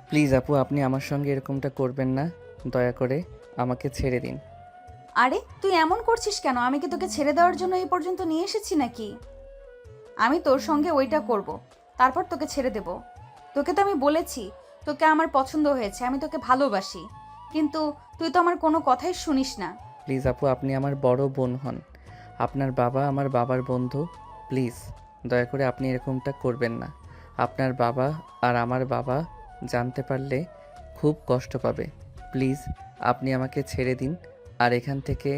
Please আপু, আপনি আমার সঙ্গে এরকমটা করবেন না। দয়া করে আমাকে ছেড়ে দিন। আরে তুই এমন করছিস কেন? আমি কি তোকে ছেড়ে দেওয়ার জন্য এই পর্যন্ত নিয়ে এসেছি নাকি? আমি তোর সঙ্গে ওইটা করব, তারপর তোকে ছেড়ে দেব। তোকে তো আমি বলেছি তোকে আমার পছন্দ হয়েছে, আমি তোকে ভালোবাসি, কিন্তু তুই তো আমার কোনো কথাই শুনিস না। প্লিজ আপু, আপনি আমার বড় বোন হন। আপনার বাবা আমার বাবার বন্ধু। প্লিজ দয়া করে আপনি এরকমটা করবেন না। আপনার বাবা আর আমার বাবা জানতে পারলে খুব কষ্ট পাবে। প্লিজ আপনি আমাকে ছেড়ে দিন আর এখান থেকে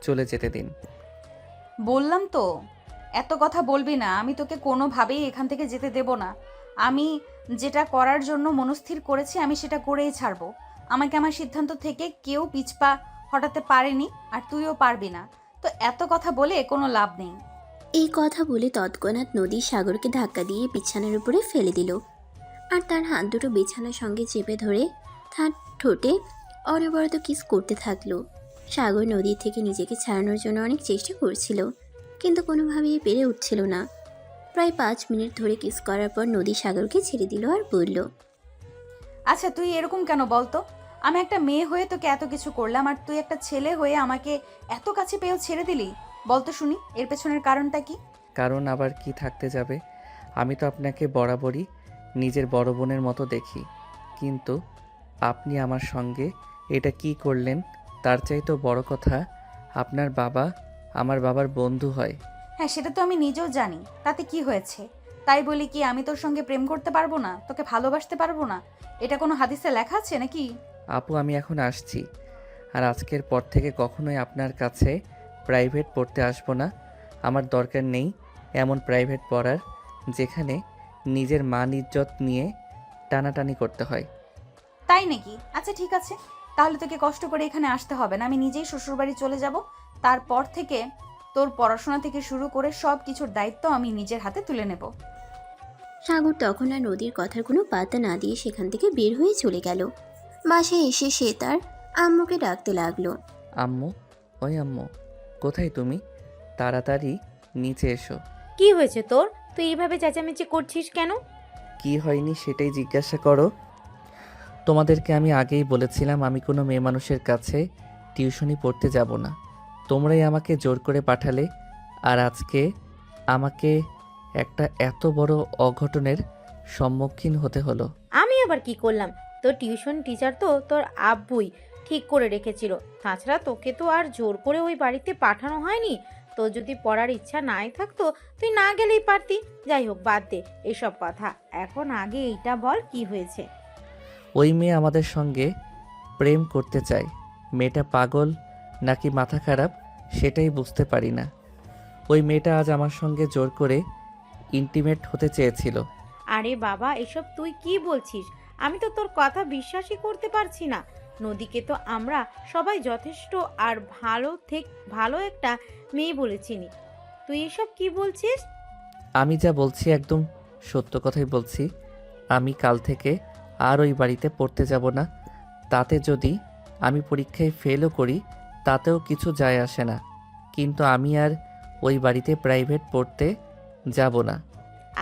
চলে যেতে দিন। বললাম তো, এত কথা বলবি না। আমি তোকে কোনোভাবেই এখান থেকে যেতে দেব না। আমি যেটা করার জন্য মনস্থির করেছি আমি সেটা করেই ছাড়বো। আমাকে আমার সিদ্ধান্ত থেকে কেউ পিছপা হটাতে পারেনি, আর তুইও পারবি না। তো এত কথা বলে কোনো লাভ নেই। এই কথা বলে তৎক্ষণাৎ নদী সাগরকে ধাক্কা দিয়ে বিছানার উপরে ফেলে দিল আর তার হাত দুটো বিছানার সঙ্গে চেপে ধরে তার ঠোঁটে অনবরত কিস করতে থাকলো। সাগর নদীর থেকে নিজেকে ছাড়ানোর জন্য অনেক চেষ্টা করছিল, কিন্তু কোনোভাবেই পেরে উঠছিল না। প্রায় 5 মিনিট ধরে কিস করার পর নদী সাগরকে ছেড়ে দিল আর বলল, আচ্ছা তুই এরকম কেন বলতো? আমি একটা মেয়ে হয়ে তোকে এত কিছু করলাম, আর তুই একটা ছেলে হয়ে আমাকে এত কাছে পেয়েও ছেড়ে দিলি। বলতো শুনি, এর পেছনের কারণটা কি? কারণ আবার কি থাকতে যাবে? আমি তো আপনাকে বরাবরই নিজের বড় বোনের মতো দেখি, কিন্তু আপনি আমার সঙ্গে এটা কি করলেন? তার চাইতেও বড় কথা, আপনার বাবা আমার বাবার বন্ধু হয়। হ্যাঁ, সেটা তো আমি নিজেও জানি। তাতে কি হয়েছে? তাই বলি কি আমি তোর সঙ্গে প্রেম করতে পারবো না, তোকে ভালোবাসতে পারবো না? এটা কোনো হাদিসে লেখা আছে নাকি? আপু, আমি এখন আসছি। আর আজকের পর থেকে কখনোই আপনার কাছে প্রাইভেট পড়তে আসবো না। আমার দরকার নেই এমন প্রাইভেট পড়ার, যেখানে নিজের মান ইজ্জত নিয়ে টানাটানি করতে হয়। তাই নাকি? আচ্ছা ঠিক আছে, তাহলে তোকে কষ্ট করে এখানে আসতে হবে না। আমি নিজেই শ্বশুরবাড়ি চলে যাব। তারপর থেকে তোর পড়াশোনা থেকে শুরু করে সব কিছুর দায়িত্ব আমি নিজের হাতে তুলে নেব। সাগর তখন আর নদীর কথার কোনো পাত্তা না দিয়ে সেখান থেকে বের হয়ে চলে গেল। বাসায় এসে সে তার আম্মুকে ডাকতে লাগলো। আম্মু, ওই আম্মু, কোথায় তুমি? তাড়াতাড়ি নিচে এসো। কি হয়েছে তোর? তুই এইভাবে চেঁচামেচি করছিস কেন? কি হয়নি সেটাই জিজ্ঞাসা করো। তোমাদেরকে আমি আগেই বলেছিলাম আমি কোনো মেয়ে মানুষের কাছে টিউশনি পড়তে যাব না। তোমরাই আমাকে জোর করে পাঠালে, আর আজকে আমাকে একটা এত বড় অঘটনের সম্মুখীন হতে হলো। আমি আবার কি করলাম? তোর টিউশন টিচার তো তোর আব্বুই ঠিক করে রেখেছিল। তাছাড়া তোকে তো আর জোর করে ওই বাড়িতে পাঠানো হয়নি। তোর যদি পড়ার ইচ্ছা নাই থাকতো তুই না গেলেই পারতি। যাই হোক, বাদ দে এসব কথা। এখন আগে এইটা বল, কি হয়েছে? ওই মেয়ে আমাদের সঙ্গে প্রেম করতে চায়। মেয়েটা পাগল নাকি মাথা খারাপ সেটাই বুঝতে পারি না। ওই মেয়েটা আজ আমার সঙ্গে জোর করে ইন্টিমেট হতে চেয়েছিল। আরে বাবা, এসব তুই কি বলছিস? আমি তো তোর কথা বিশ্বাসই করতে পারছি না। নদীকে তো আমরা সবাই যথেষ্ট আর ভালো একটা মেয়ে বলে চিনি। তুই এসব কি বলছিস? আমি যা বলছি একদম সত্য কথাই বলছি। আমি কাল থেকে আর ওই বাড়িতে পড়তে যাব না। তাতে যদি আমি পরীক্ষায় ফেলও করি তাতেও কিছু যায় আসে না, কিন্তু আমি আর ওই বাড়িতে প্রাইভেট পড়তে যাব না।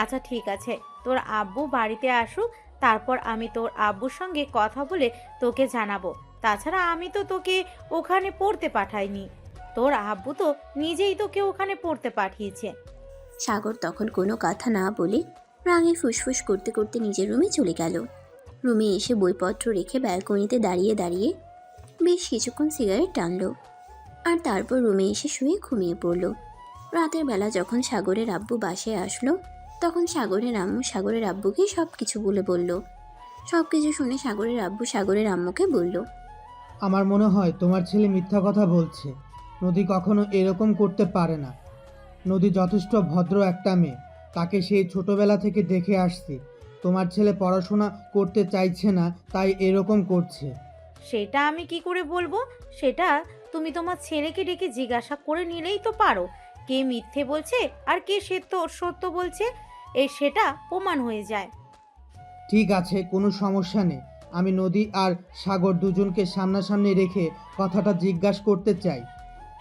আচ্ছা ঠিক আছে, তোর আব্বু বাড়িতে আসুক, তারপর আমি তোর আব্বুর সঙ্গে কথা বলে তোকে জানাবো। তাছাড়া আমি তো তোকে ওখানে পড়তে পাঠাইনি, তোর আব্বু তো নিজেই তোকে ওখানে পড়তে পাঠিয়েছে। সাগর তখন কোনো কথা না বলে রাগে ফুসফুস করতে করতে নিজের রুমে চলে গেল। রুমে এসে বইপত্র রেখে ব্যালকনিতে দাঁড়িয়ে দাঁড়িয়ে বেশ কিছুক্ষণ সিগারেট টানলো আর তারপর রুমে এসে শুয়ে ঘুমিয়ে পড়ল। রাতের বেলা যখন সাগরের আব্বু বাসায় আসলো, তখন সাগরের আম্মু সাগরের আব্বুকে সব কিছু বলল। সব কিছু শুনে সাগরের আব্বু সাগরের আম্মুকে বলল, আমার মনে হয় তোমার ছেলে মিথ্যা কথা বলছে। নদী কখনো এরকম করতে পারে না। নদী যথেষ্ট ভদ্র একটা মেয়ে, তাকে সেই ছোটবেলা থেকে দেখে আসছি। তোমার ছেলে পড়াশোনা করতে চাইছে না তাই এরকম করছে। সেটা আমি কি করে বলবো? সেটা তুমি তোমার ছেলেকে ডেকে জিজ্ঞাসা করে নিলেই তো পারো, কে মিথ্যে বলছে আর কে সে তো সত্য বলছে। সেটা প্রমাণ হয়ে যায়। ঠিক আছে, কোনো সমস্যা নেই। আমি নদী আর সাগর দুজনকে সামনাসামনি রেখে কথাটা জিজ্ঞাসা করতে চাই।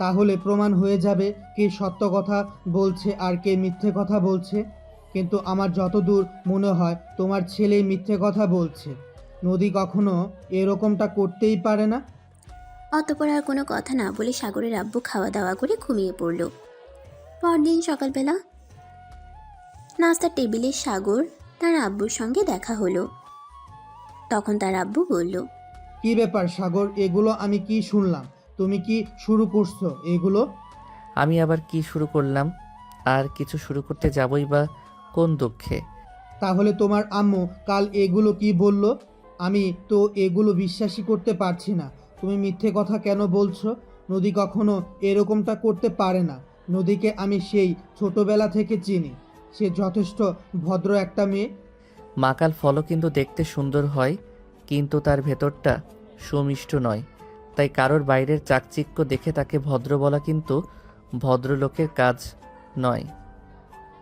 তাহলে প্রমাণ হয়ে যাবে কে সত্য কথা বলছে আর কে মিথ্যে কথা বলছে। কিন্তু আমার যতদূর মনে হয় তোমার ছেলেই মিথ্যে কথা বলছে। নদী কখনো এরকমটা করতেই পারে না। অতঃপর আর কোনো কথা না বলে সাগরের আব্বু খাওয়া দাওয়া করে ঘুমিয়ে পড়ল। পরদিন সকালবেলা নাস্তার টেবিলে সাগর তার আব্বুর সঙ্গে দেখা হলো। তখন তার আব্বু বলল, কি ব্যাপার সাগর, এগুলো আমি কি শুনলাম? তুমি কি শুরু করছো এগুলো? আমি আবার কি শুরু করলাম? আর কিছু শুরু করতে যাবই বা কোন দুঃখে? তাহলে তোমার আম্মু কাল এগুলো কি বলল? আমি তো এগুলো বিশ্বাসই করতে পারছি না। তুমি মিথ্যে কথা কেন বলছো? নদী কখনো এরকমটা করতে পারে না। নদীকে আমি সেই ছোটবেলা থেকে চিনি। সে যথেষ্ট ভদ্র একটা মেয়ে। মাকাল ফলও কিন্তু দেখতে সুন্দর হয়, কিন্তু তার ভেতরটা সুমিষ্ট নয়। তাই কারোর বাইরের চাকচিক্য দেখে তাকে ভদ্র বলা কিন্তু ভদ্রলোকের কাজ নয়।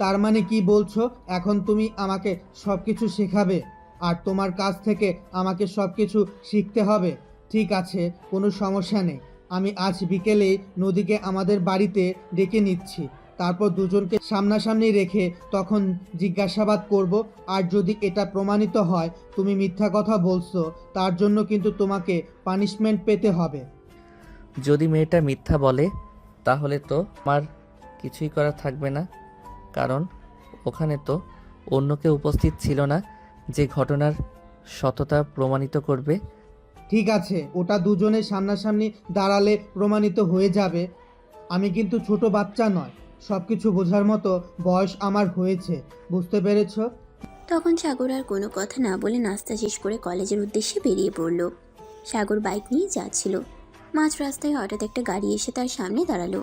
তার মানে কি বলছো? এখন তুমি আমাকে সব কিছু শেখাবে আর তোমার কাছ থেকে আমাকে সব কিছু শিখতে হবে? ঠিক আছে, কোনো সমস্যা নেই। আমি আজ বিকেলেই নদীকে আমাদের বাড়িতে ডেকে নিচ্ছি। তারপর দুজনকে সামনাসামনি রেখে তখন জিজ্ঞাসাবাদ করব। আর যদি এটা প্রমাণিত হয় তুমি মিথ্যা কথা বলছো, তার জন্য কিন্তু তোমাকে পানিশমেন্ট পেতে হবে। যদি মেয়েটা মিথ্যা বলে তাহলে তো আমার কিছুই করা থাকবে না, কারণ ওখানে তো অন্য কেউ উপস্থিত ছিল না যে ঘটনার সততা প্রমাণিত করবে। ঠিক আছে, ওটা দুজনের সামনাসামনি দাঁড়ালে প্রমাণিত হয়ে যাবে। আমি কিন্তু ছোট বাচ্চা নয়, সব কিছু বোঝার মতো বয়স আমার হয়েছে। বুঝতে পেরেছো? তখন সাগর আর কোনো কথা না বলে নাস্তা শেষ করে কলেজের উদ্দেশ্যে বেরিয়ে পড়ল। সাগর বাইক নিয়ে যাচ্ছিল। মাঝ রাস্তায় হঠাৎ একটা গাড়ি এসে তার সামনে দাঁড়ালো।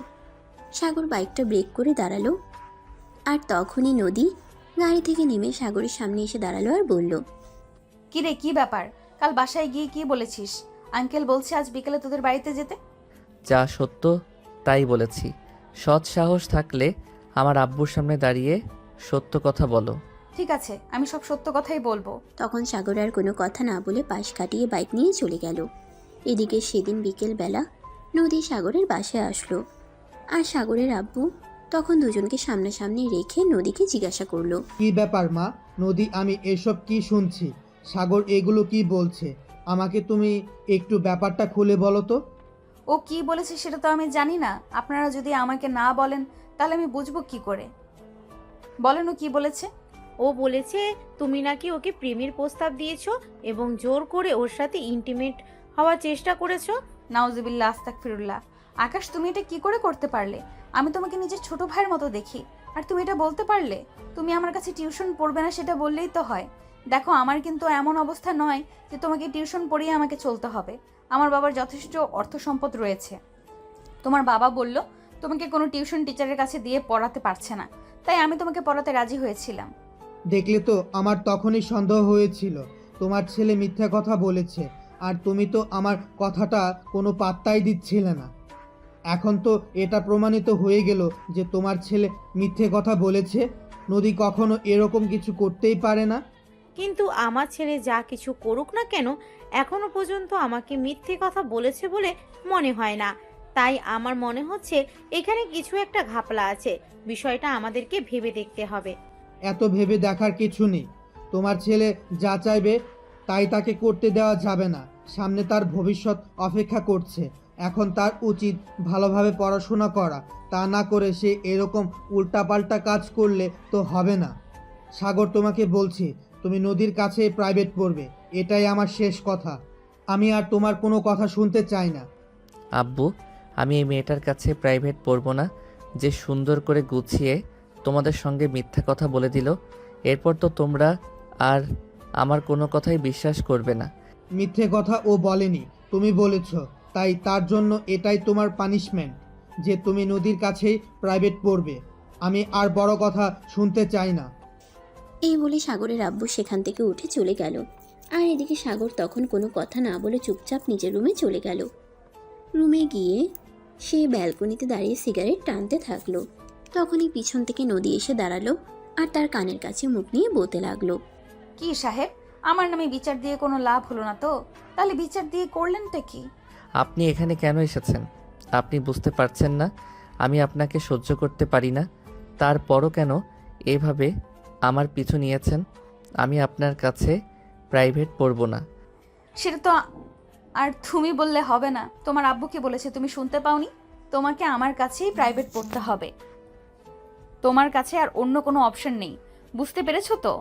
সাগর বাইকটা ব্রেক করে দাঁড়ালো, আর তখনই নদী গাড়ি থেকে নেমে সাগরের সামনে এসে দাঁড়ালো আর বলল, কি রে, কি ব্যাপার? কাল বাসায় গিয়ে কি বলেছিস? আঙ্কেল বলছে আজ বিকেলে তোদের বাড়িতে যেতে। যা সত্য তাই বলেছি। সৎ সাহস থাকলে আমার আব্বুর সামনে দাঁড়িয়ে সত্য কথা বলো। ঠিক আছে, আমি সব সত্য কথাই বলবো। তখন সাগর আর কোনো কথা না বলে পাশ কাটিয়ে বাইক নিয়ে চলে গেল। এদিকে সেদিন বিকেলবেলা নদী সাগরের বাসায় আসলো, আর সাগরের আব্বু তখন দুজনকে সামনাসামনি রেখে নদীকে জিজ্ঞাসা করলো, কি ব্যাপার মা? নদী, আমি এসব কি শুনছি? সাগর এগুলো কি বলছে? আমাকে তুমি একটু ব্যাপারটা খুলে বলো তো। ও কি বলেছে সেটা তো আমি জানি না। আপনারা যদি আমাকে না বলেন তাহলে আমি বুঝবো কি করে? বলেন ও কি বলেছে। ও বলেছে তুমি নাকি ওকে প্রেমের প্রস্তাব দিয়েছো এবং জোর করে ওর সাথে ইন্টিমেট হওয়ার চেষ্টা করেছো। নাউজুবিল্লাহ, আস্তাগফিরুল্লাহ। আকাশ, তুমি এটা কি করে করতে পারলে? আমি তোমাকে নিজের ছোট ভাইয়ের মতো দেখি, আর তুমি এটা বলতে পারলে? তুমি আমার কাছে টিউশন পড়বে না সেটা বললেই তো হয়। দেখো, আমার কিন্তু এমন অবস্থা নয় যে তোমাকে টিউশন পড়িয়ে আমাকে চলতে হবে। আমার বাবার যথেষ্ট অর্থ সম্পদ রয়েছে। তোমার বাবা বলল তোমাকে কোনো টিউশন টিচারের কাছে দিয়ে পড়াতে পারছে না, তাই আমি তোমাকে পড়াতে রাজি হয়েছিলাম। দেখলে তো, আমার তখনই সন্দেহ হয়েছিল তোমার ছেলে মিথ্যা কথা বলেছে, আর তুমি তো আমার কথাটা কোনো পাত্তাই দিচ্ছিলে না। এখন তো এটা প্রমাণিত হয়ে গেল যে তোমার ছেলে মিথ্যে কথা বলেছে। নদী কখনো এরকম কিছু করতেই পারে না। কিন্তু আমার ছেলে যা কিছু করুক না কেন, এখনো পর্যন্ত আমাকে মিথ্যে কথা বলেছে বলে মনে হয় না। তাই আমার মনে হচ্ছে এখানে কিছু একটা ঘাপলা আছে। বিষয়টা আমাদেরকে ভেবে দেখতে হবে। এত ভেবে দেখার কিছু নেই। তোমার ছেলে যা চাইবে তাই তাকে করতে দেওয়া যাবে না। সামনে তার ভবিষ্যৎ অপেক্ষা করছে। এখন তার উচিত ভালোভাবে পড়াশোনা করা। তা না করে সে এরকম উল্টাপাল্টা কাজ করলে তো হবে না। সাগর, তোমাকে বলছি, তুমি নদীর কাছে প্রাইভেট পড়বে। এটাই আমার শেষ কথা। আমি আর তোমার কোনো কথা শুনতে চাই না। আব্বু, আমি এই মেয়েটার কাছে প্রাইভেট পড়বো না, যে সুন্দর করে গুছিয়ে তোমাদের সঙ্গে মিথ্যা কথা বলে দিল। এরপর তো তোমরা আর আমার কোনো কথাই বিশ্বাস করবে না। মিথ্যে কথা ও বলেনি, তুমি বলেছ। তাই তার জন্য এটাই তোমার পানিশমেন্ট, যে তুমি নদীর কাছেই প্রাইভেট পড়বে। আমি আর বড় কথা শুনতে চাই না। এই বলে সাগরের আব্বু সেখান থেকে উঠে চলে গেল। আর এদিকে সাগর তখন কোনো কথা না বলে চুপচাপ নিজের রুমে চলে গেল। রুমে গিয়ে সে ব্যালকনিতে দাঁড়িয়ে সিগারেট টানতে থাকলো। তখনই পিছন থেকে নদী এসে দাঁড়ালো আর তার কানের কাছে মুখ নিয়ে বলতে লাগলো, কি সাহেব, আমার নামে বিচার দিয়ে কোনো লাভ হলো না তো? তাহলে বিচার দিয়ে করলেনটা কি? আপনি এখানে কেন এসেছেন? আপনি বুঝতে পারছেন না আমি আপনাকে সহ্য করতে পারি না? তারপরও কেন এভাবে আমার পিছু নিয়েছেন? আমি আপনার কাছে প্রাইভেট পড়ব না। সেটা তো আর তুমি বললে হবে না। তোমার আব্বু কি বলেছে তুমি শুনতে পাওনি? তোমাকে আমার কাছেই প্রাইভেট পড়তে হবে। তোমার কাছে আর অন্য কোনো অপশন নেই, বুঝতে পেরেছো তো?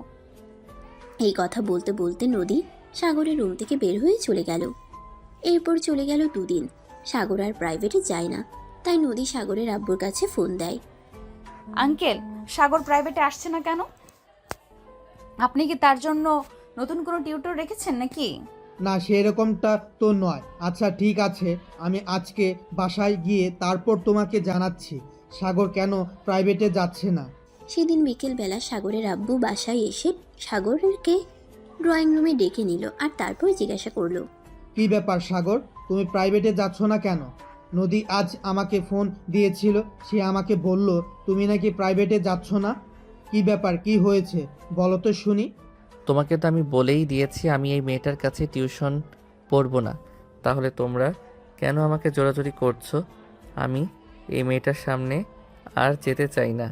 এই কথা বলতে বলতে নদী সাগরের রুম থেকে বের হয়ে চলে গেল। এরপর চলে গেল 2 দিন। সাগর আর প্রাইভেটে যায় না, তাই নদী সাগরের আব্বুর কাছে ফোন দেয়। আঙ্কেল, সাগর প্রাইভেটে আসছে না কেন? আপনি কি তার জন্য নতুন কোনো টিউটর রেখেছেন নাকি? না, সেরকমটা তো নয়। আচ্ছা ঠিক আছে, আমি আজকে বাসায় গিয়ে তারপর তোমাকে জানাচ্ছি সাগর কেন প্রাইভেটে যাচ্ছে না। সেদিন বিকেলবেলা সাগরের আব্বু বাসায় এসে সাগরকে ড্রয়িং রুমে ডেকে নিল আর তারপর জিজ্ঞাসা করলো, কি ব্যাপার সাগর, তুমি প্রাইভেটে যাচ্ছ না কেন? নদী আজ আমাকে ফোন দিয়েছিল, সে আমাকে বলল তুমি নাকি প্রাইভেটে যাচ্ছ না। কি ব্যাপার, কি হয়েছে বলো তো শুনি। তোমাকে তো আমি বলেই দিয়েছি আমি এই মেয়েটার কাছে টিউশন পড়বো না, তাহলে তোমরা কেন আমাকে জোরাজুরি করছো? আমি এই মেয়েটার সামনে আর যেতে চাই না।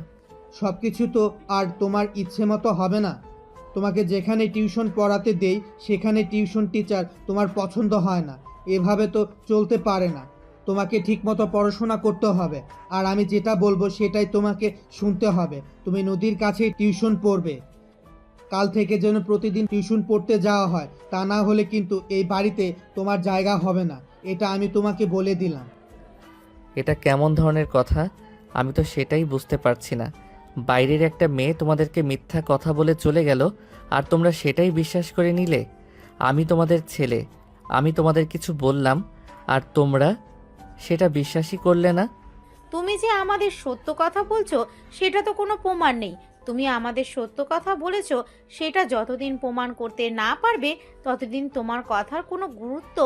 সব কিছু তো আর তোমার ইচ্ছে মতো হবে না। তোমাকে যেখানে টিউশন পড়াতে দেই সেখানে টিউশন টিচার তোমার পছন্দ হয় না। এভাবে তো চলতে পারে না। তোমাকে ঠিকমতো পড়াশোনা করতে হবে, আর আমি যেটা বলবো সেটাই তোমাকে শুনতে হবে। তুমি নদীর কাছেই টিউশন পড়বে। কাল থেকে যেন প্রতিদিন টিউশন পড়তে যাওয়া হয়, তা না হলে কিন্তু এই বাড়িতে তোমার জায়গা হবে না। এটা আমি তোমাকে বলে দিলাম। এটা কেমন ধরনের কথা? আমি তো সেটাই বুঝতে পারছি না। বাইরের একটা মেয়ে তোমাদেরকে মিথ্যা কথা বলে চলে গেল, আর তোমরা সেটাই বিশ্বাস করে নিলে। আমি তোমাদের ছেলে, আমি তোমাদের কিছু বললাম আর তোমরা সেটা বিশ্বাসই করলে না। তুমি যে আমাদের সত্য কথা বলছো সেটা তো কোনো প্রমাণ নেই। তুমি আমাদের সত্য কথা বলেছো সেটা যতদিন প্রমাণ করতে না পারবে ততদিন তোমার কথার কোনো গুরুত্ব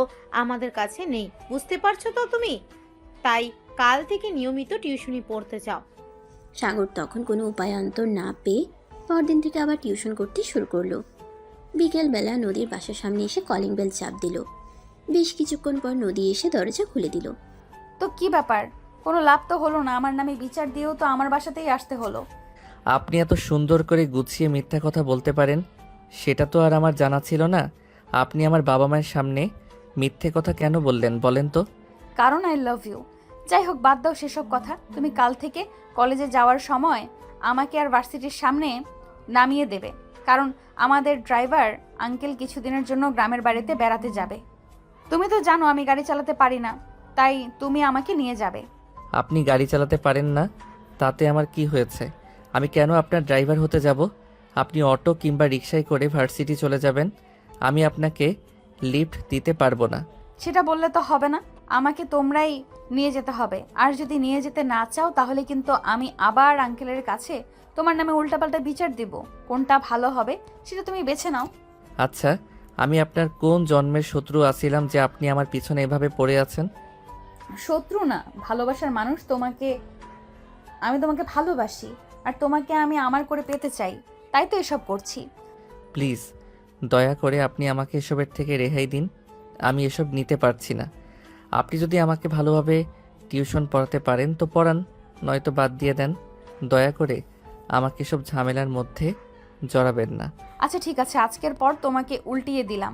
আমাদের কাছে নেই, বুঝতে পারছো তো তুমি? তাই কাল থেকে নিয়মিত টিউশনি পড়তে যাও। সাগর তখন কোনো উপায়ান্তর না পেয়ে পরদিন থেকে আবার টিউশন করতে শুরু করলো। বিকেলবেলা নদীর বাসার সামনে এসে কলিং বেল চাপ দিল। বেশ কিছুক্ষণ পর নদী এসে দরজা খুলে দিল। তো কি ব্যাপার? কোনো লাভ তো হলো না, আমার নামে বিচার দিয়েও তো আমার বাসাতেই আসতে হলো। আপনি এত সুন্দর করে গুছিয়ে মিথ্যা কথা বলতে পারেন সেটা তো আর আমার জানা ছিল না। আপনি আমার বাবা মায়ের সামনে মিথ্যে কথা কেন বললেন বলেন তো? কারণ আই লাভ ইউ। যাই হোক, বাদ দাও সেসব কথা। তুমি কাল থেকে কলেজে যাওয়ার সময় আমাকে আর ভার্সিটির সামনে নামিয়ে দেবে, কারণ আমাদের ড্রাইভার আঙ্কেল কিছুদিনের জন্য গ্রামের বাড়িতে বেড়াতে যাবে। তুমি তো জানো আমি গাড়ি চালাতে পারি না, তাই তুমি আমাকে নিয়ে যাবে। আপনি গাড়ি চালাতে পারেন না তাতে আমার কি হয়েছে? আমি কেন আপনার ড্রাইভার হতে যাব? আপনি অটো কিংবা রিকশায় করে ভার্সিটি চলে যাবেন, আমি আপনাকে লিফট দিতে পারবো না। সেটা বললে তো হবে না, আমাকে তোমরাই নিয়ে যেতে হবে। আর যদি নিয়ে যেতে না চাও তাহলে কিন্তু আমি আবার আঙ্কেলের কাছে তোমার নামে উল্টাপাল্টা বিচার দিব। কোনটা ভালো হবে সেটা তুমি বেছে নাও। আচ্ছা, আমি আপনার কোন জন্মের শত্রু আছিলাম যে আপনি আমার পিছনে এভাবে পড়ে আছেন? শত্রু না, ভালোবাসার মানুষ। আমি তোমাকে ভালোবাসি, আর তোমাকে আমি আমার করে পেতে চাই, তাই তো এসব করছি। প্লিজ দয়া করে আপনি আমাকে এসবের থেকে রেহাই দিন, আমি এসব নিতে পারছি না। আপনি যদি আমাকে ভালোভাবে টিউশন পড়াতে পারেন তো পড়ান, নয়তো বাদ দিয়ে দেন। দয়া করে আমাকে সব ঝামেলার মধ্যে জড়াবেন না। আচ্ছা ঠিক আছে, আজকের পর তোমাকে উল্টিয়ে দিলাম।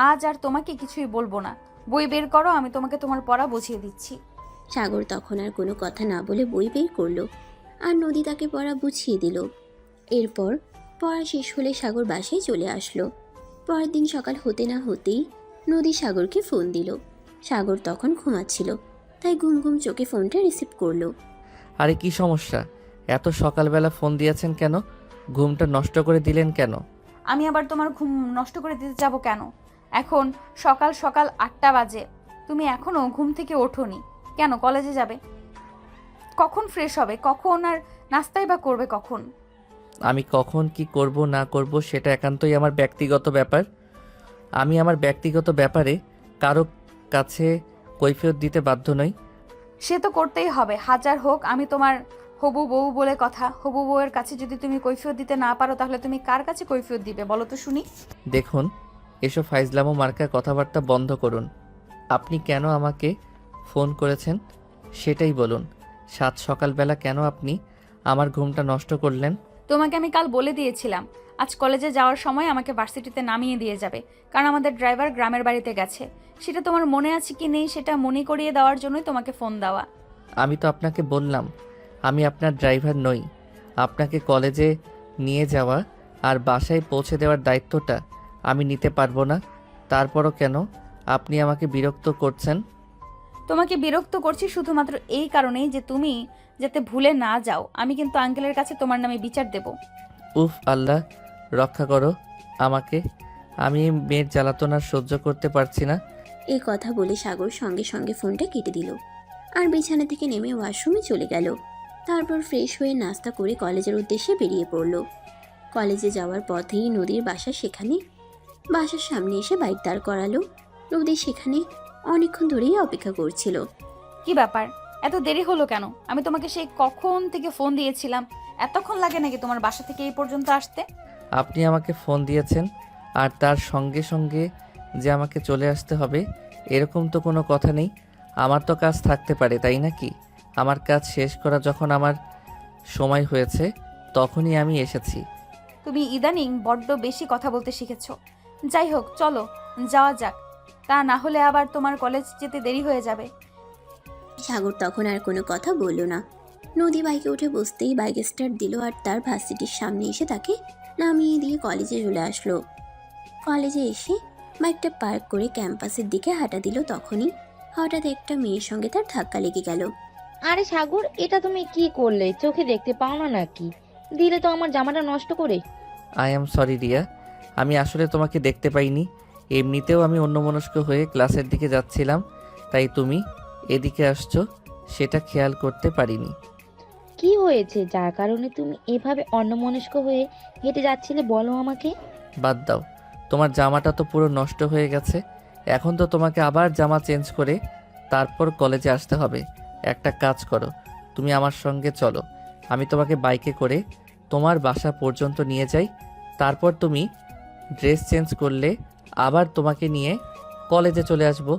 আজ আর তোমাকে কিছুই বলবো না। বই বের করো, আমি তোমাকে তোমার পড়া বুঝিয়ে দিচ্ছি। সাগর তখন আর কোনো কথা না বলে বই বের করলো আর নদী তাকে পড়া বুঝিয়ে দিল। এরপর পড়া শেষ হলে সাগর বাসায় চলে আসলো। পরের দিন সকাল হতে না হতেই নদী সাগরকে ফোন দিল। সাগর তখন ঘুমাচ্ছিল, তাই ঘুম ঘুম চোখে ফোনটা রিসিভ করলো। আরে কি সমস্যা? এত সকালবেলা ফোন দিয়েছেন কেন? ঘুমটা নষ্ট করে দিলেন কেন? আমি আবার তোমার ঘুম নষ্ট করে দিতে যাব কেন? এখন সকাল সকাল 8টা বাজে, তুমি এখনো ঘুম থেকে ওঠোনি কেন? কলেজে যাবে কখন? ফ্রেশ হবে কখন? আর নাস্তাই বা করবে কখন? আমি কখন কি করব না করব সেটা একান্তই আমার ব্যক্তিগত ব্যাপার। আমি আমার ব্যক্তিগত ব্যাপারে কারো কাছে কৈফিয়ত দিতে বাধ্য নই। সে তো করতেই হবে, হাজার হোক আমি তোমার হবু বউ বলে কথা। হবু বউয়ের কাছে যদি তুমি কৈফিয়ত দিতে না পারো তাহলে তুমি কার কাছে কৈফিয়ত দিবে বলো তো শুনি? দেখুন, এসব ফাইজলামো মার্কা কথাবার্তা বন্ধ করুন। আপনি কেন আমাকে ফোন করেছেন সেটাই বলুন। সাত সকালবেলা কেন আপনি আমার ঘুমটা নষ্ট করলেন? তোমাকে আমি কাল বলে দিয়েছিলাম আজ কলেজে যাওয়ার সময় আমাকে ভার্সিটিতে নামিয়ে দিয়ে যাবে, কারণ আমাদের ড্রাইভার গ্রামের বাড়িতে গেছে। সেটা তোমার মনে আছে কি নেই সেটা মনে করিয়ে দেওয়ার জন্যই তোমাকে ফোন দেওয়া। আমি তো আপনাকে বললাম আমি আপনার ড্রাইভার নই। আপনাকে কলেজে নিয়ে যাওয়া আর বাসায় পৌঁছে দেওয়ার দায়িত্বটা আমি নিতে পারবো না। তারপরও কেন আপনি আমাকে বিরক্ত করছেন? তোমাকে বিরক্ত করছি শুধুমাত্র এই কারণেই যে তুমি যাতে ভুলে না যাও। আমি কিন্তু আঙ্কেলের কাছে তোমার নামে বিচার দেব। উফ আল্লাহ, রক্ষা করো আমাকে। আমি এই মেয়ের জ্বালাতন আর সহ্য করতে পারছি না। এই কথা বলে সাগর সঙ্গে সঙ্গে ফোনটা কেটে দিল আর বিছানা থেকে নেমে ওয়াশরুমে চলে গেল। তারপর ফ্রেশ হয়ে নাস্তা করে কলেজের উদ্দেশ্যে বেরিয়ে পড়ল। কলেজে যাওয়ার পথেই নদীর বাসা সেখানে। বাসার সামনে এসে বাইক দাঁড় করালো। নদী সেখানে অনেকক্ষণ ধরেই অপেক্ষা করছিল। কি ব্যাপার, এত দেরি হলো কেন? আমি তোমাকে সেই কখন থেকে ফোন দিয়েছিলাম। এতক্ষণ লাগে নাকি তোমার বাসা থেকে এই পর্যন্ত আসতে? আপনি আমাকে ফোন দিয়েছেন আর তার সঙ্গে সঙ্গে যে আমাকে চলে আসতে হবে এরকম তো কোনো কথা নেই। আমার তো কাজ থাকতে পারে, তাই নাকি? আমার কাজ শেষ করা যখন আমার সময় হয়েছে তখনই আমি এসেছি। তুমি ইদানিং বড্ড বেশি কথা বলতে শিখেছো। যাই হোক, চলো যাওয়া যাক, তা না হলে আবার তোমার কলেজ যেতে দেরি হয়ে যাবে। সাগর তখন আর কোনো কথা বলল না। নদী বাইকে উঠে বসতেই বাইক স্টার্ট দিল আর তার ভার্সিটির সামনে এসে তাকে নামিয়ে দিয়ে কলেজে চলে আসলো। কলেজে এসে বাইকটা পার্ক করে ক্যাম্পাসের দিকে হাঁটা দিল। তখনই হঠাৎ একটা মেয়ের সঙ্গে তার ধাক্কা লেগে গেল। আরে সাগর, এটা তুমি কি করলে? চোখে দেখতে পাও না নাকি? দিলে তো আমার জামাটা নষ্ট করে। আই অ্যাম সরি রিয়া, আমি আসলে তোমাকে দেখতে পাইনি। এমনিতেও আমি অন্যমনস্ক হয়ে ক্লাসের দিকে যাচ্ছিলাম, তাই তুমি এদিকে আসছো সেটা খেয়াল করতে পারিনি। কি হয়েছে যার কারণে তুমি এভাবে অন্যমনস্ক হয়ে হেঁটে যাচ্ছিলে বলো আমাকে। বাদ দাও, তোমার জামাটা তো পুরো নষ্ট হয়ে গেছে। এখন তো তোমাকে আবার জামা চেঞ্জ করে তারপর কলেজে আসতে হবে। একটা কাজ করো, তুমি আমার সঙ্গে চলো। আমি তোমাকে বাইকে করে তোমার বাসা পর্যন্ত নিয়ে যাই। তারপর তুমি ড্রেস চেঞ্জ করলে আবার তোমাকে নিয়ে কলেজে চলে আসবো।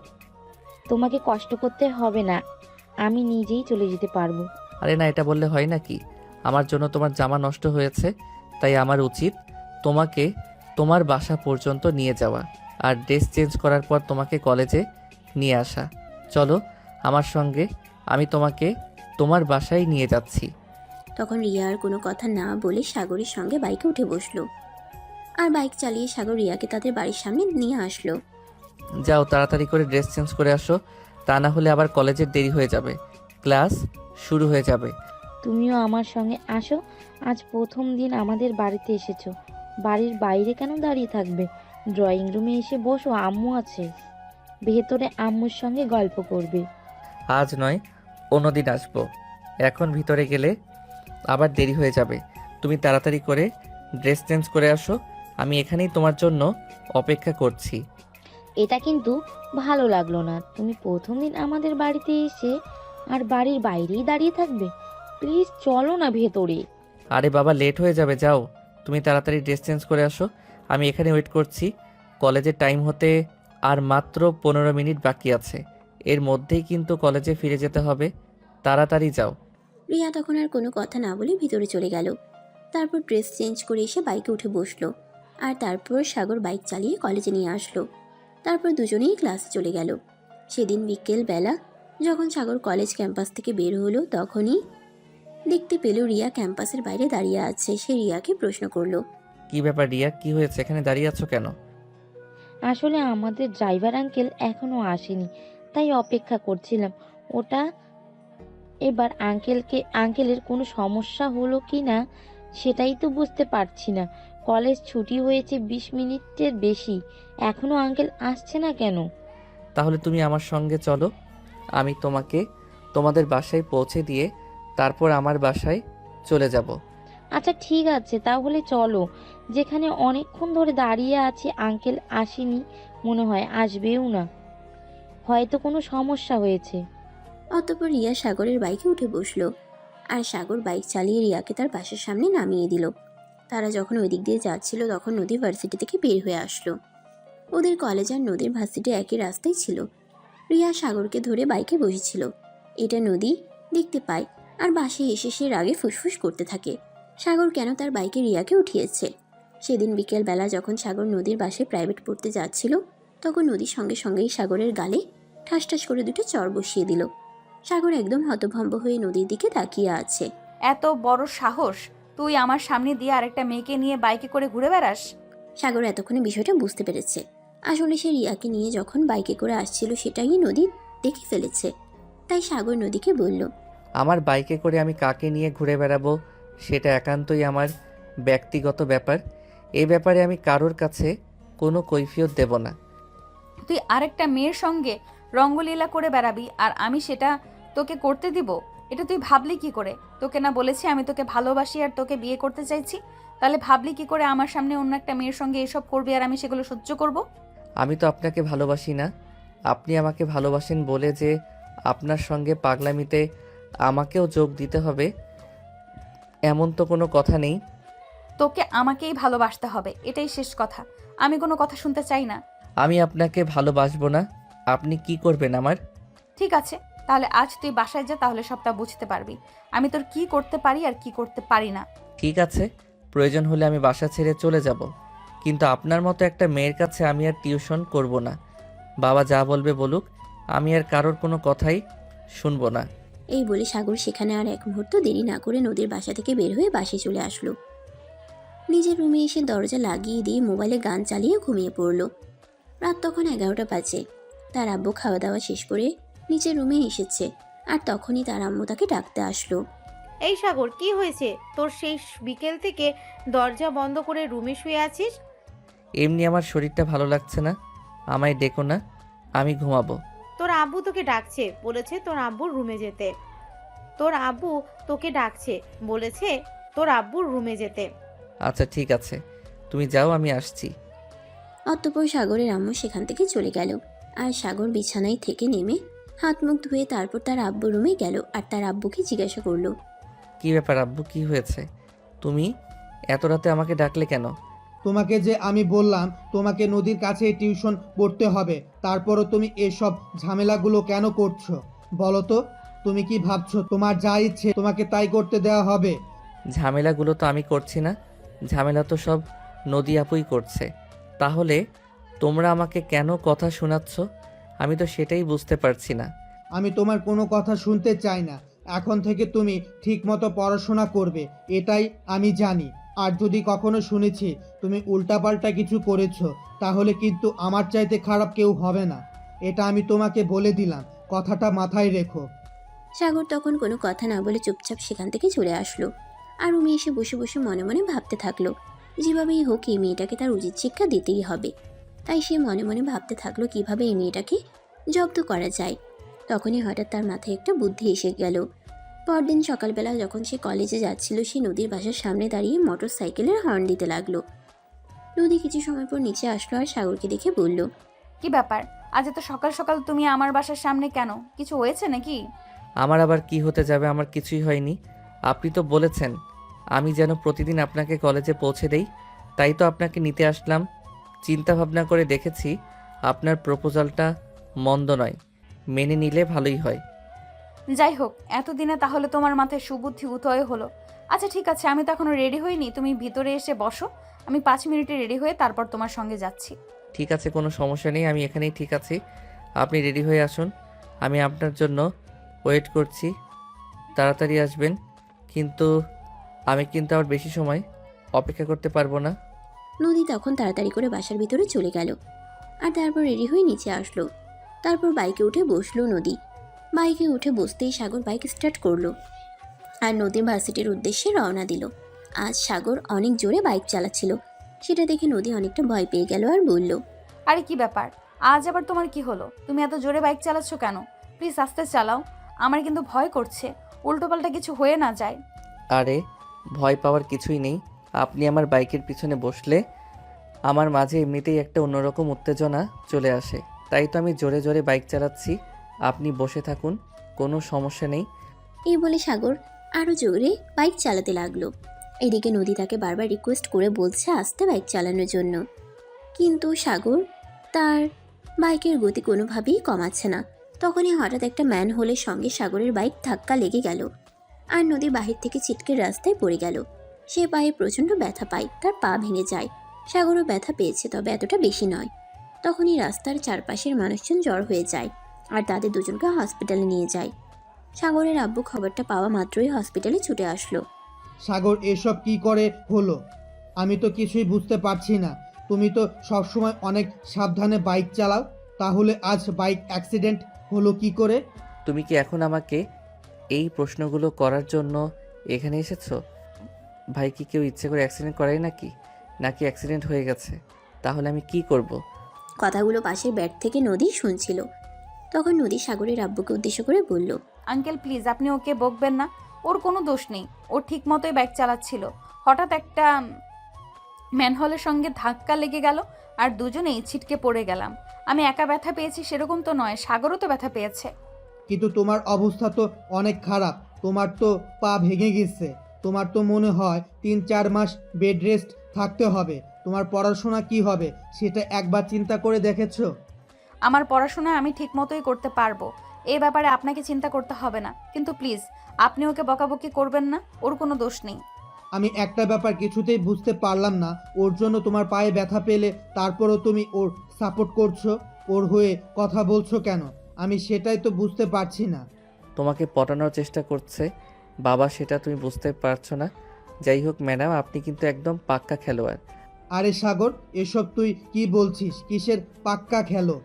তোমাকে কষ্ট করতে হবে না, আমি নিজেই চলে যেতে পারবো। আরে না, এটা বললে হয় নাকি? আমার জন্য তোমার জামা নষ্ট হয়েছে, তাই আমার উচিত তোমাকে তোমার বাসা পর্যন্ত নিয়ে যাওয়া আর ড্রেস চেঞ্জ করার পর তোমাকে কলেজে নিয়ে আসা। চলো আমার সঙ্গে, আমি তোমাকে তোমার বাসায় নিয়ে যাচ্ছি। তখন রিয়া আর কোনো কথা না বলে সাগরের সঙ্গে বাইকে উঠে বসলো আর বাইক চালিয়ে সাগর রিয়াকে তাদের বাড়ির সামনে নিয়ে আসলো। যাও তাড়াতাড়ি করে ড্রেস চেঞ্জ করে আসো, তা না হলে আবার কলেজের দেরি হয়ে যাবে, ক্লাস শুরু হয়ে যাবে। তুমিও আমার সঙ্গে আসো। আজ প্রথম দিন আমাদের বাড়িতে এসেছো, বাড়ির বাইরে কেন দাঁড়িয়ে থাকবে? ড্রয়িং রুমে এসে বসো, আম্মু আছে ভেতরে, আম্মুর সঙ্গে গল্প করবে। আজ নয়, অন্যদিন আসবো। এখন ভিতরে গেলে আবার দেরি হয়ে যাবে। তুমি তাড়াতাড়ি করে ড্রেস চেঞ্জ করে আসো, আমি এখানেই তোমার জন্য অপেক্ষা করছি। এটা কিন্তু ভালো লাগলো না, তুমি প্রথম দিন আমাদের বাড়িতে এসে আর বাড়ির বাইরেই দাঁড়িয়ে থাকবে। প্লিজ চলো না ভেতরে। আরে বাবা, লেট হয়ে যাবে, যাও তুমি তাড়াতাড়ি ড্রেস চেঞ্জ করে আসো, আমি এখানে ওয়েট করছি। কলেজের টাইম হতে আর মাত্র 15 মিনিট বাকি আছে, এর মধ্যেই কিন্তু কলেজে ফিরে যেতে হবে, তাড়াতাড়ি যাও। রিয়া তখন আর কোনো কথা না বলে ভিতরে চলে গেল। তারপর ড্রেস চেঞ্জ করে এসে বাইকে উঠে বসলো আর তারপর সাগর বাইক চালিয়ে কলেজে নিয়ে আসলো। তারপর দুজনেই ক্লাসে চলে গেল। সেদিন বিকেল বেলা যখন সাগর কলেজ ক্যাম্পাস থেকে বের হলো তখনই দেখতে পেল রিয়া ক্যাম্পাসের বাইরে দাঁড়িয়ে আছে। সে রিয়াকে প্রশ্ন করলো, কি ব্যাপার রিয়া, কি হয়েছে? এখানে দাঁড়িয়ে আছো কেন? আসলে আমাদের ড্রাইভার আঙ্কেল এখনো আসেনি, তাই অপেক্ষা করছিলাম। ওটা এবার আঙ্কেলের কোনো সমস্যা হলো কি না সেটাই তো বুঝতে পারছি না। কলেজ ছুটি হয়েছে 20 মিনিটের বেশি, এখনো আঙ্কেল আসছে না কেন? তাহলে তুমি আমার সঙ্গে চলো, আমি তোমাকে তোমাদের বাসায় পৌঁছে দিয়ে তারপর আমার বাসায় চলে যাব। আচ্ছা ঠিক আছে, তাহলে চলো। যেখানে অনেকক্ষণ ধরে দাঁড়িয়ে আছি, আঙ্কেল আসেনি, মনে হয় আসবেও না, হয়তো কোনো সমস্যা হয়েছে। অতঃপর রিয়া সাগরের বাইকে উঠে বসলো আর সাগর বাইক চালিয়ে রিয়াকে তার বাসার সামনে নামিয়ে দিল। তারা যখন ওই দিক দিয়ে যাচ্ছিল তখন নদী ভার্সিটি থেকে বের হয়ে আসলো। ওদের কলেজ আর নদীর ভার্সিটি একই রাস্তায় ছিল। রিয়া সাগরকে ধরে বাইকে বসেছিল। এটা নদী দেখতে পায় আর বাসে এসে সে রাগে ফুসফুস করতে থাকে সাগর কেন তার বাইকে রিয়াকে উঠিয়েছে। সেদিন বিকেলবেলা যখন সাগর নদীর পাশে প্রাইভেট পড়তে যাচ্ছিল, তখন নদীর সঙ্গে সঙ্গেই সাগরের গালে ঠাস ঠাস করে দুটো চড় বসিয়ে দিল। সাগর একদম হতভম্ব হয়ে নদীর দিকে তাকিয়ে আছে। এত বড় সাহস, তুই আমার সামনে দিয়ে আরেকটা মেয়েকে নিয়ে বাইকে করে ঘুরে বেড়াস? সাগর এতক্ষণে বিষয়টা বুঝতে পেরেছে। আসলে সে রিয়াকে নিয়ে যখন বাইকে করে আসছিল সেটাই নদী দেখে ফেলেছে। তাই সাগর নদীকে বলল, আমার বাইকে করে আমি কাকে নিয়ে ঘুরে বেড়াবো সেটা একান্তই আমার ব্যক্তিগত ব্যাপার। এই ব্যাপারে আমি কারোর কাছে কোনো কৈফিয়ত দেব না। তুই আরেকটা মেয়ের সঙ্গে রঙ্গলীলা করে বেড়াবি আর আমি সেটা তোকে করতে দিব? এটা তুই ভাবলি কি করে? তোকে না বলেছি আমি তোকে ভালোবাসি আর তোকে বিয়ে করতে চাইছি? তাহলে ভাবলি কি করে আমার সামনে অন্য একটা মেয়ের সঙ্গে এসব করবি আর আমি সেগুলো সহ্য করব? আমি তো আপনাকে ভালোবাসি না। আপনি আমাকে ভালোবাসেন বলে যে আপনার সঙ্গে পাগলামিতে আমাকেও যোগ দিতে হবে এমন তো কোনো কথা নেই। তোকে আমাকেই ভালোবাসতে হবে, এটাই শেষ কথা। আমি কোনো কথা শুনতে চাই না। আমি আপনাকে ভালোবাসবো না। আপনি কি করবেন আমার? ঠিক আছে, তাহলে আজ তুই বাসায় যা, তাহলে সবটা বুঝতে পারবি আমি তোর কি করতে পারি আর কি করতে পারি না। ঠিক আছে, প্রয়োজন হলে আমি বাসা ছেড়ে চলে যাব, কিন্তু আপনার মতো একটা মেয়ের কাছে আমি আর টিউশন করব না। বাবা যা বলবে বলুক, আমি আর কারোর কোনো কথাই শুনবো না। এই বলে সাগর সেখানে আর এক মুহূর্ত দেরি না করে নদীর বাসা থেকে বের হয়ে বাসে চলে আসলো। নিজের রুমে এসে দরজা লাগিয়ে দিয়ে মোবাইলে গান চালিয়ে ঘুমিয়ে পড়ল। রাত তখন 11টা বাজে। তার আব্বু খাওয়া দাওয়া শেষ করে নিজের রুমে এসেছে, আর তখনই তার আম্মু তাকে ডাকতে আসলো। এই সাগর, কি হয়েছে তোর? সেই বিকেল থেকে দরজা বন্ধ করে রুমে শুয়ে আছিস। এমনি আমার শরীরটা ভালো লাগছে না, আমায় ডেকো না, আমি ঘুমাবো। তোর আব্বু তোকে ডাকছে, বলেছে তোর আব্বুর রুমে যেতে। তোর আব্বু তোকে ডাকছে, বলেছে তোর আব্বুর রুমে যেতে। আচ্ছা ঠিক আছে, তুমি যাও, আমি আসছি। অতঃপর সাগরের আম্মু সেখান থেকে চলে গেল, আর সাগর বিছানায় থেকে নেমে হাত মুখ ধুয়ে তারপর তার আব্বুর রুমে গেল আর তার আব্বুকে জিজ্ঞাসা করলো, কি ব্যাপার আব্বু, কি হয়েছে? তুমি এত রাতে আমাকে ডাকলে কেন? তোমাকে যে আমি বললাম তোমাকে নদীর কাছে টিউশন পড়তে হবে, তারপরও তুমি এসব ঝামেলাগুলো কেন করছো? বলো তো, তুমি কি ভাবছো তোমার যা ইচ্ছে তোমাকে তাই করতে দেওয়া হবে? ঝামেলাগুলো তো আমি করছি না, ঝামেলা তো সব নদী আপুই করছে। তাহলে তোমরা আমাকে কেন কথা শোনাচ্ছ? আমি তো সেটাই বুঝতে পারছি না। আমি তোমার কোনো কথা শুনতে চাই না। এখন থেকে তুমি ঠিকমতো পড়াশোনা করবে, এটাই আমি জানি। আর যদি কখনো শুনেছি তুমি উল্টাপাল্টা কিছু করেছো, তাহলে কিন্তু আমার চাইতে খারাপ কেউ হবে না। এটা আমি তোমাকে বলে দিলাম, কথাটা মাথায় রেখো। সাগর তখন কোনো কথা না বলে চুপচাপ সেখান থেকে চলে আসলো, আর রুমে এসে বসে বসে মনে মনে ভাবতে থাকলো, যেভাবেই হোক এই মেয়েটাকে তার উচিত শিক্ষা দিতেই হবে। তাই সে মনে মনে ভাবতে থাকলো কিভাবে এই মেয়েটাকে জব্দ করা যায়। তখনই হঠাৎ তার মাথায় একটা বুদ্ধি এসে গেল। পরদিন সকালবেলা যখন সে কলেজে যাচ্ছিল, সে নদীর বাসার সামনে দাঁড়িয়ে মোটর সাইকেলের হর্ন দিতে লাগলো। নদী কিছু সময় পর নিচে আসলো আর সাগরকে দেখে বলল, কি ব্যাপার, আজ এত সকাল সকাল তুমি আমার বাসার সামনে কেন? কিছু হয়েছে নাকি? আমার আবার কি হতে যাবে, আমার কিছুই হয়নি। আপনি তো বলেছেন আমি যেন প্রতিদিন আপনাকে কলেজে পৌঁছে দেই, তাই তো আপনাকে নিতে আসলাম। চিন্তা ভাবনা করে দেখেছি আপনার প্রপোজালটা মন্দ নয়, মেনে নিলে ভালোই হয়। যাই হোক, এতদিনে তাহলে তোমার মাথায় সুবুদ্ধি উদয় হলো। আচ্ছা ঠিক আছে, আমি তো এখনো রেডি হইনি, তুমি ভিতরে এসে বসো। আমি 5 মিনিটে রেডি হয়ে তারপর তোমার সঙ্গে যাচ্ছি। ঠিক আছে, কোনো সমস্যা নেই, আমি এখানেই ঠিক আছি। আপনি রেডি হয়ে আসুন, আমি আপনার জন্য ওয়েট করছি। তাড়াতাড়ি আসবেন, কিন্তু আমি কিন্তু আর বেশি সময় অপেক্ষা করতে পারবো না। নদী তখন তাড়াতাড়ি করে বাসার ভিতরে চলে গেল, আর তারপর রেডি হয়ে নিচে আসলো। তারপর বাইকে উঠে বসলো নদী। বাইকে উঠে বসতেই সাগর বাইক স্টার্ট করলো আর নদীর ভার্সিটির উদ্দেশ্যে রওনা দিল। আজ সাগর অনেক জোরে বাইক চালাচ্ছিল, সেটা দেখে নদী অনেকটা ভয় পেয়ে গেল আর বলল, আরে কি ব্যাপার, আজ আবার তোমার কি হলো? তুমি এত জোরে বাইক চালাচ্ছ কেন? প্লিজ আস্তে চালাও, আমার কিন্তু ভয় করছে, উল্টোপাল্টা কিছু হয়ে না যায়। আরে ভয় পাওয়ার কিছুই নেই, আপনি আমার বাইকের পিছনে বসলে আমার মাঝে এমনিতেই একটা অন্যরকম উত্তেজনা চলে আসে, তাই তো আমি জোরে জোরে বাইক চালাচ্ছি। আপনি বসে থাকুন, কোনো সমস্যা নেই। এই বলে সাগর আরও জোরে বাইক চালাতে লাগলো। এদিকে নদী তাকে বারবার রিকোয়েস্ট করে বলছে আস্তে বাইক চালানোর জন্য, কিন্তু সাগর তার বাইকের গতি কোনোভাবেই কমাচ্ছে না। তখনই হঠাৎ একটা ম্যানহোলের সঙ্গে সাগরের বাইক ধাক্কা লেগে গেল, আর নদী বাহির থেকে ছিটকে রাস্তায় পড়ে গেল। সে পায়ে প্রচণ্ড ব্যথা পায়, তার পা ভেঙে যায়। সাগরও ব্যথা পেয়েছে, তবে এতটা বেশি নয়। তখনই রাস্তার চারপাশের মানুষজন জড় হয়ে যায় আর তাদের দুজনকে হসপিটালে নিয়ে যায়। সাগরের আব্বু খবরটা পাওয়া মাত্রই হসপিটালে ছুটে আসলো। সাগর, এসব কি করে হলো? আমি তো কিছুই বুঝতে পারছি না। তুমি তো সবসময় অনেক সাবধানে বাইক চালাও, তাহলে আজ বাইক অ্যাক্সিডেন্ট হলো কি করে? তুমি কি এখন আমাকে এই প্রশ্নগুলো করার জন্য এখানে এসেছো? ভাই কি কেউ ইচ্ছে করে অ্যাক্সিডেন্ট করায় নাকি অ্যাক্সিডেন্ট হয়ে গেছে? তাহলে আমি কি করব? কথাগুলো পাশের ব্যাগ থেকে নদী শুনছিল। তখন নদী সাগরের আব্বুকে উদ্দেশ্য করে বলল, আঙ্কেল প্লিজ আপনি ওকে বকবেন না, ওর কোনো দোষ নেই। ও ঠিক মতোই বাইক চালাচ্ছিল, হঠাৎ একটা ম্যানহোলের সঙ্গে ধাক্কা লেগে গেল আর দুজনেই ছিটকে পড়ে গেলাম। আমি একা ব্যথা পেয়েছি সেরকম তো নয়, সাগরও তো ব্যথা পেয়েছে। কিন্তু তোমার অবস্থা তো অনেক খারাপ। তোমার তো পা ভেঙে গেছে। তোমার তো মনে হয় 3-4 মাস বেড রেস্ট থাকতে হবে। তোমার পড়াশোনা কি হবে সেটা একবার চিন্তা করে দেখেছো? আমার পড়াশোনা আমি ঠিক মতোই করতে পারবো, এই ব্যাপারে আপনাকে চিন্তা করতে হবে না। কিন্তু প্লিজ আপনি ওকে বকাবকি করবেন না, ওর কোনো দোষ নেই। আমি একটা ব্যাপার কিছুতেই বুঝতে পারলাম না, ওর জন্য তোমার পায়ে ব্যথা পেলে তারপরও তুমি ওর সাপোর্ট করছো, ওর হয়ে কথা বলছো কেন? আমি সেটাই তো বুঝতে পারছি না। তোমাকে পটানোর চেষ্টা করছে বাবা, সেটা তুমি বুঝতে পারছো না। যাই হোক ম্যাডাম, আপনি কিন্তু একদম পাক্কা খেলোয়াড়। আরে সাগর, এসব তুই কি বলছিস? কিসের পাক্কা খেলো?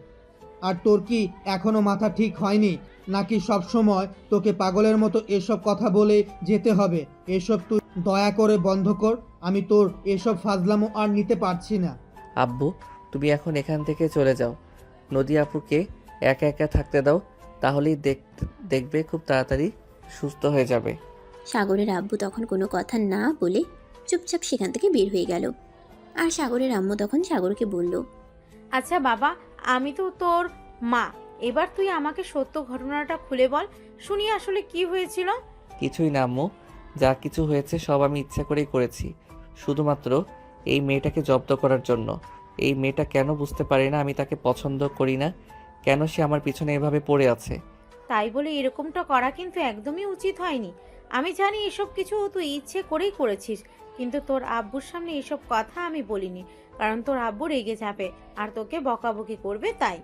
আর তোর কি এখনো মাথা ঠিক হয়নি নাকি সব সময় তোকে পাগলের মতো এসব কথা বলে যেতে হবে? এসব তুই দয়া করে বন্ধ কর। আমি তোর এসব ফাজলামো আর নিতে পারছি না। আব্বু, তুমি এখন এখান থেকে চলে যাও। নদী আপুকে একা একা থাকতে দাও, তাহলেই দেখবে খুব তাড়াতাড়ি সুস্থ হয়ে যাবে। সাগরের আব্বু তখন কোনো কথা না বলে চুপচাপ সেখান থেকে বের হয়ে গেল। আর সাগরের আম্মু তখন সাগরকে বলল, আচ্ছা বাবা, আমি তো তোর মা, এবার তুই আমাকে সত্য ঘটনাটা খুলে বল, শুনি আসলে কি হয়েছিল। কিছুই না আম্মু, যা কিছু হয়েছে সব আমি ইচ্ছা করেই করেছি, শুধুমাত্র এই মেয়েটাকে জব্দ করার জন্য। এই মেয়েটা কেন বুঝতে পারে না আমি তাকে পছন্দ করি না, কেন সে আমার পিছনে এভাবে পড়ে আছে। তাই বলে এরকমটা করা কিন্তু একদমই উচিত হয়নি। আমি জানি এসব কিছু তুই ইচ্ছে করেই করেছিস, কিন্তু তোর আব্বুর সামনে এসব কথা আমি বলিনি, কারণ তোর আব্বু রেগে যাবে আর তোকে বকাবকি করবে তাই।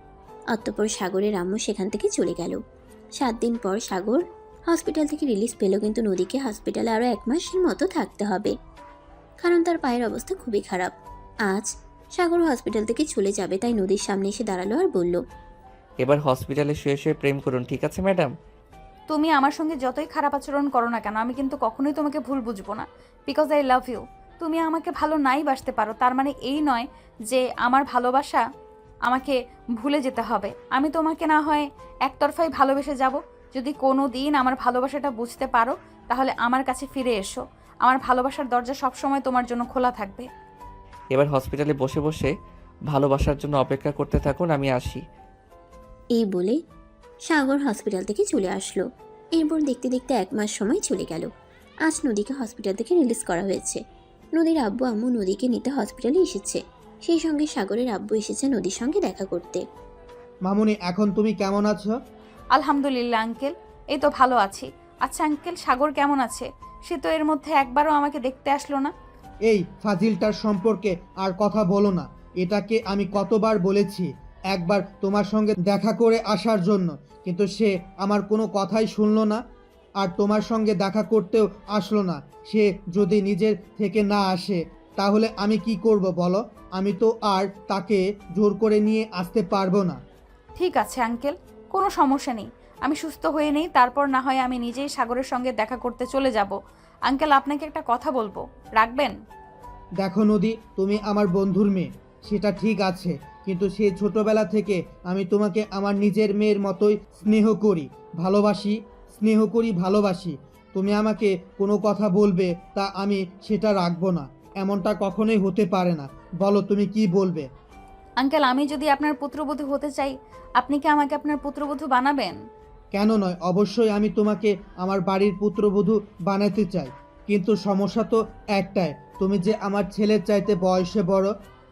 অতঃপর সাগরের আম্মু সেখান থেকে চলে গেল। 7 দিন পর সাগর হসপিটাল থেকে রিলিজ পেল, কিন্তু নদীকে হসপিটালে আরও 1 মাসের মতো থাকতে হবে, কারণ তার পায়ের অবস্থা খুবই খারাপ। আজ সাগর হসপিটাল থেকে চলে যাবে, তাই নদীর সামনে এসে দাঁড়ালো আর বলল, এবার হসপিটালে শুয়ে শুয়ে প্রেম করুন, ঠিক আছে ম্যাডাম? তুমি আমার সঙ্গে যতই খারাপ আচরণ করো না কেন, আমি কিন্তু কখনোই তোমাকে ভুল বুঝবো না, বিকজ আই লাভ ইউ। তুমি আমাকে ভালো নাই বাসতে পারো, তার মানে এই নয় যে আমার ভালোবাসা আমাকে ভুলে যেতে হবে। আমি তোমাকে না হয় একতরফাই ভালোবেসে যাব। যদি কোনো দিন আমার ভালোবাসাটা বুঝতে পারো তাহলে আমার কাছে ফিরে এসো। আমার ভালোবাসার দরজা সবসময় তোমার জন্য খোলা থাকবে। এবার হসপিটালে বসে বসে ভালোবাসার জন্য অপেক্ষা করতে থাকুন, আমি আসি। এই বলে সাগর হসপিটাল থেকে চলে আসলো। এরপর দেখতে দেখতে 1 মাস সময় চলে গেল। আজ নদীকে হসপিটাল থেকে রিলিজ করা হয়েছে। নদীর আব্বু আম্মু নদীকে নিতে হসপিটালে এসেছে। সেই সঙ্গে সাগরের আব্বু এসেছে নদীর সঙ্গে দেখা করতে। মামুনি, এখন তুমি কেমন আছো? আলহামদুলিল্লাহ আঙ্কেল, এই তো ভালো আছি। আচ্ছা আঙ্কেল, সাগর কেমন আছে? সে তো এর মধ্যে একবারও আমাকে দেখতে আসলো না। এই ফাজিলটার সম্পর্কে আর কথা বলো না। এটাকে আমি কতবার বলেছি একবার তোমার সঙ্গে দেখা করে আসার জন্য, কিন্তু সে আমার কোনো কথাই শুনলো না। আর তোমার সঙ্গে দেখা করতেও আসলো না। সে যদি নিজের থেকে না আসে তাহলে আমি কি করব বলো? আমি তো আর তাকে জোর করে নিয়ে আসতে পারবো না। ঠিক আছে আঙ্কেল, কোনো সমস্যা নেই। আমি সুস্থ হয়ে নেই, তারপর না হয় আমি নিজেই সাগরের সঙ্গে দেখা করতে চলে যাব। আঙ্কেল, আপনাকে একটা কথা বলবো, রাখবেন? দেখো নদী, তুমি আমার বন্ধুর মেয়ে, সেটা ঠিক আছে, কিন্তু সেই ছোটবেলা থেকে আমি তোমাকে আমার নিজের মেয়ের মতোই স্নেহ করি ভালোবাসি। তুমি আমাকে কোনো কথা বলবে তা আমি সেটা রাখবো না, এমনটা কখনোই হতে পারে না। বলো তুমি কি বলবে? আঙ্কেল, আমি যদি আপনার পুত্রবধূ হতে চাই, আপনি কি আমাকে আপনার পুত্রবধূ বানাবেন? কেন নয়, অবশ্যই আমি তোমাকে আমার বাড়ির পুত্রবধূ বানাতে চাই, কিন্তু সমস্যা তো একটাই, তুমি যে আমার ছেলের চাইতে বয়সে বড়।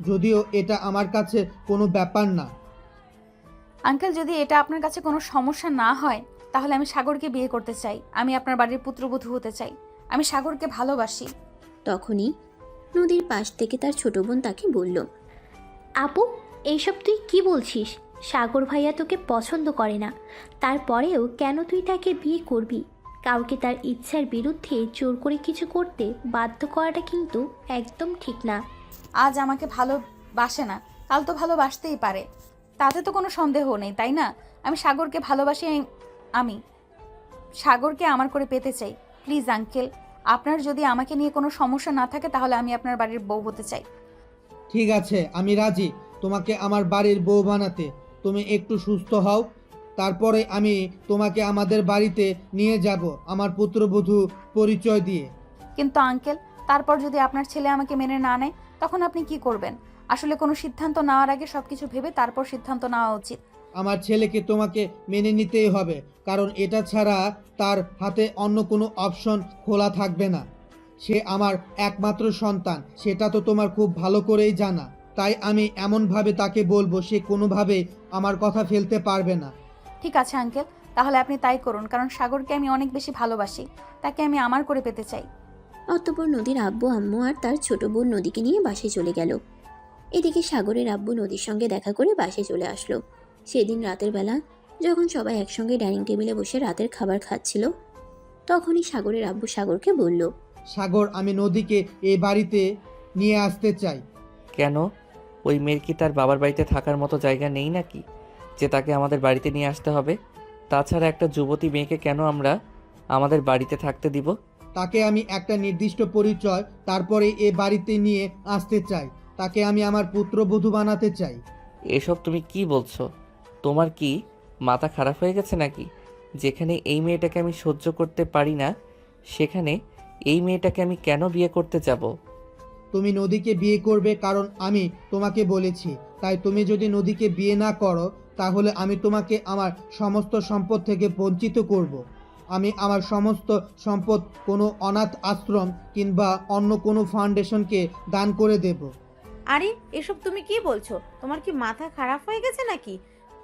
যদিও এটা আমার কাছে কোনো ব্যাপার না। আঙ্কেল, যদি এটা আপনার কাছে কোনো সমস্যা না হয় তাহলে আমি সাগরকে বিয়ে করতে চাই। আমি আপনার বাড়ির পুত্রবধূ হতে চাই। আমি সাগরকে ভালোবাসি। তখনই নদীর পাশ থেকে তার ছোট বোন তাকে বলল, আপু, এইসব তুই কি বলছিস? সাগর ভাইয়া তোকে পছন্দ করে না, তারপরেও কেন তুই তাকে বিয়ে করবি? কাউকে তার ইচ্ছার বিরুদ্ধে জোর করে কিছু করতে বাধ্য করাটা কিন্তু একদম ঠিক না। আজ আমাকে ভালোবাসে না, কাল তো ভালোবাসতেই পারে, তাতে তো কোনো সন্দেহ নেই, তাই না? আমি সাগরকে ভালোবাসি, আমি সাগরকে আমার করে পেতে চাই। প্লিজ আঙ্কেল, আপনার যদি আমাকে নিয়ে কোনো সমস্যা না থাকে তাহলে আমি আপনার বাড়ির বউ হতে চাই। ঠিক আছে, আমি রাজি তোমাকে আমার বাড়ির বউ বানাতে। তুমি একটু সুস্থ হও, তারপরে আমি তোমাকে আমাদের বাড়িতে নিয়ে যাব আমার পুত্রবধূ পরিচয় দিয়ে। কিন্তু আঙ্কেল, তারপর যদি আপনার ছেলে আমাকে মেনে না নেয় তখন আপনি কি করবেন? আসলে কোনো সিদ্ধান্ত নেওয়ার আগে সবকিছু ভেবে তারপর সিদ্ধান্ত নেওয়া উচিত। আমার ছেলেকে তোমাকে মেনে নিতেই হবে, কারণ এটা ছাড়া তার হাতে অন্য কোনো অপশন খোলা থাকবে না। সে আমার একমাত্র সন্তান, সেটা তো তোমার খুব ভালো করেই জানা। তাই আমি এমনভাবে তাকে বলবো সে কোনোভাবে আমার কথা ফেলতে পারবে না। ঠিক আছে আঙ্কেল, তাহলে আপনি তাই করুন, কারণ সাগরকে আমি অনেক বেশি ভালোবাসি, তাকে আমি আমার করে পেতে চাই। অতঃপর নদীর আব্বু আম্মু আর তার ছোট বোন নদীকে নিয়ে বাসে চলে গেল। এদিকে সাগরের আব্বু নদীর সঙ্গে দেখা করে বাসে চলে আসলো। সেদিন রাতের বেলা যখন সবাই একসঙ্গে ডাইনিং টেবিলে বসে রাতের খাবার খাচ্ছিল, তখনই সাগরের আব্বু সাগরকে বলল, সাগর, আমি নদীকে এই বাড়িতে নিয়ে আসতে চাই। কেন? ওই মেয়ের কি তার বাবার বাড়িতে থাকার মতো জায়গা নেই নাকি যে তাকে আমাদের বাড়িতে নিয়ে আসতে হবে? তাছাড়া একটা যুবতী মেয়েকে কেন আমরা আমাদের বাড়িতে থাকতে দিব? তাকে আমি একটা নির্দিষ্ট পরিচয় তারপরে এ বাড়িতে নিয়ে আসতে চাই। তাকে আমি আমার পুত্রবধূ বানাতে চাই। এসব তুমি কি বলছো? তোমার কি মাথা খারাপ হয়ে গেছে নাকি? যেখানে এই মেয়েটাকে আমি সহ্য করতে পারি না, সেখানে এই মেয়েটাকে আমি কেন বিয়ে করতে যাব? তুমি নদীকে বিয়ে করবে কারণ আমি তোমাকে বলেছি। তাই তুমি যদি নদীকে বিয়ে না করো তাহলে আমি তোমাকে আমার সমস্ত সম্পদ থেকে বঞ্চিত করব। আমি আমার সমস্ত সম্পদ কোনো অনাথ আশ্রম কিংবা অন্য কোনো ফাউন্ডেশনকে দান করে দেব। আরে এসব তুমি কি বলছো? তোমার কি মাথা খারাপ হয়ে গেছে নাকি?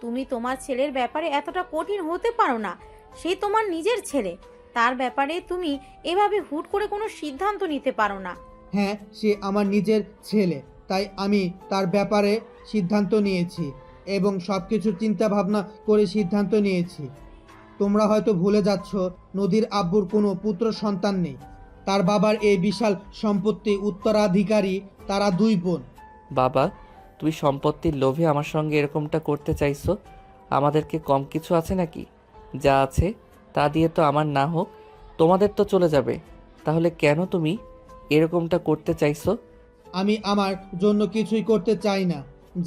তুমি তোমার ছেলের ব্যাপারে এতটা কঠিন হতে পারো না। সে তোমার নিজের ছেলে, তার ব্যাপারে তুমি এভাবে হুট করে কোনো সিদ্ধান্ত নিতে পারো না। হ্যাঁ, সে আমার নিজের ছেলে, তাই আমি তার ব্যাপারে সিদ্ধান্ত নিয়েছি এবং সব কিছু চিন্তা ভাবনা করে সিদ্ধান্ত নিয়েছি। তোমরা হয়তো ভুলে যাচ্ছ, নদীর আব্বুর কোনো পুত্র সন্তান নেই। তার বাবার এই বিশাল সম্পত্তি উত্তরাধিকারী তারা দুই বোন। বাবা, তুমি সম্পত্তির লোভে আমার সঙ্গে এরকমটা করতে চাইছো? আমাদেরকে কম কিছু আছে নাকি? যা আছে তা দিয়ে তো আমার না হোক তোমাদের তো চলে যাবে। তাহলে কেন তুমি এরকমটা করতে চাইছো? আমি আমার জন্য কিছুই করতে চাই না,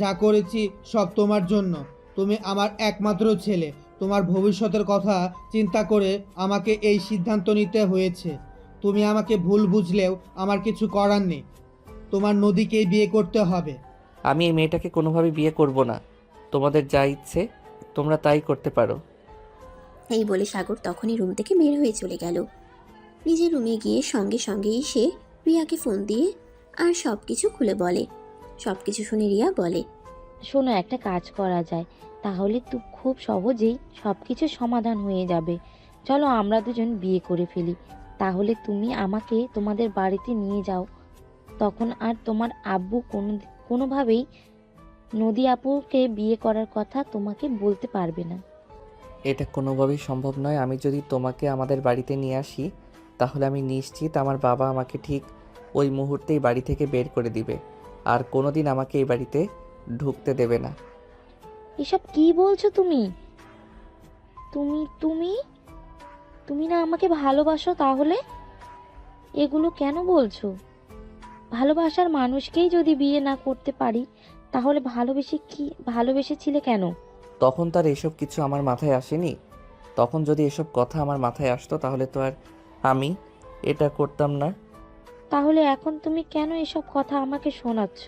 যা করেছি সব তোমার জন্য। তুমি আমার একমাত্র ছেলে, তোমার ভবিষ্যতের কথা চিন্তা করে আমাকে এই সিদ্ধান্ত নিতে হয়েছে। তুমি আমাকে ভুল বুঝলেও আমার কিছু করার নেই, তোমার নদীকেই বিয়ে করতে হবে। আমি এই মেয়েটাকে কোনোভাবে বিয়ে করব না। তোমাদের যা ইচ্ছে তোমরা তাই করতে পারো। এই বলে সাগর তখনই রুম থেকে বের হয়ে চলে গেল। নিজের রুমে গিয়ে সঙ্গে সঙ্গেই সে রিয়াকে ফোন দিয়ে আর সব কিছু খুলে বলে। সব কিছু শুনে রিয়া বলে, শোনো, একটা কাজ করা যায়, তাহলে তো খুব সহজেই সব কিছু সমাধান হয়ে যাবে। চলো আমরা দুজন বিয়ে করে ফেলি, তাহলে তুমি আমাকে তোমাদের বাড়িতে নিয়ে যাও। তখন আর তোমার আব্বু কোনোভাবেই নদী আপুকে বিয়ে করার কথা তোমাকে বলতে পারবে না। এটা কোনোভাবেই সম্ভব নয়। আমি যদি তোমাকে আমাদের বাড়িতে নিয়ে আসি তাহলে আমি নিশ্চিত আমার বাবা আমাকে ঠিক ওই মুহূর্তেই বাড়ি থেকে বের করে দিবে, আর কোনোদিন আমাকে এই বাড়িতে ঢুকতে দেবে না। এসব কি বলছো তুমি? তুমি তুমি তুমি না আমাকে ভালোবাসো? তাহলে এগুলো কেন বলছো? ভালোবাসার মানুষকেই যদি বিয়ে না করতে পারি তাহলে ভালোবেসেছিলে কেন? তখন তার এসব কিছু আমার মাথায় আসেনি। তখন যদি এসব কথা আমার মাথায় আসতো তাহলে তো আর আমি এটা করতাম না। তাহলে এখন তুমি কেন এসব কথা আমাকে শোনাচ্ছ?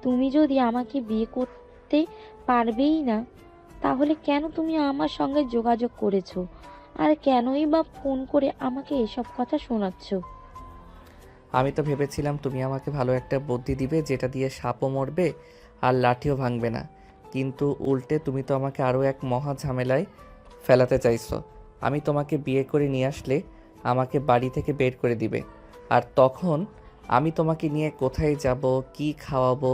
তুমি যদি আমাকে বিয়ে করতে পারবেই না তাহলে কেন তুমি আমার সঙ্গে যোগাযোগ করেছো? আর কেনই বা ফোন করে আমাকে এসব কথা শোনাচ্ছ? আমি তো ভেবেছিলাম তুমি আমাকে ভালো একটা বুদ্ধি দিবে যেটা দিয়ে সাপও মরবে আর লাঠিও ভাঙবে না, কিন্তু উল্টে তুমি তো আমাকে আরও এক মহা ঝামেলায় ফেলাতে চাইছো। আমি তোমাকে বিয়ে করে নিয়ে আসলে আমাকে বাড়ি থেকে বের করে দিবে, আর তখন আমি তোমাকে নিয়ে কোথায় যাব, কি খাওয়াবো,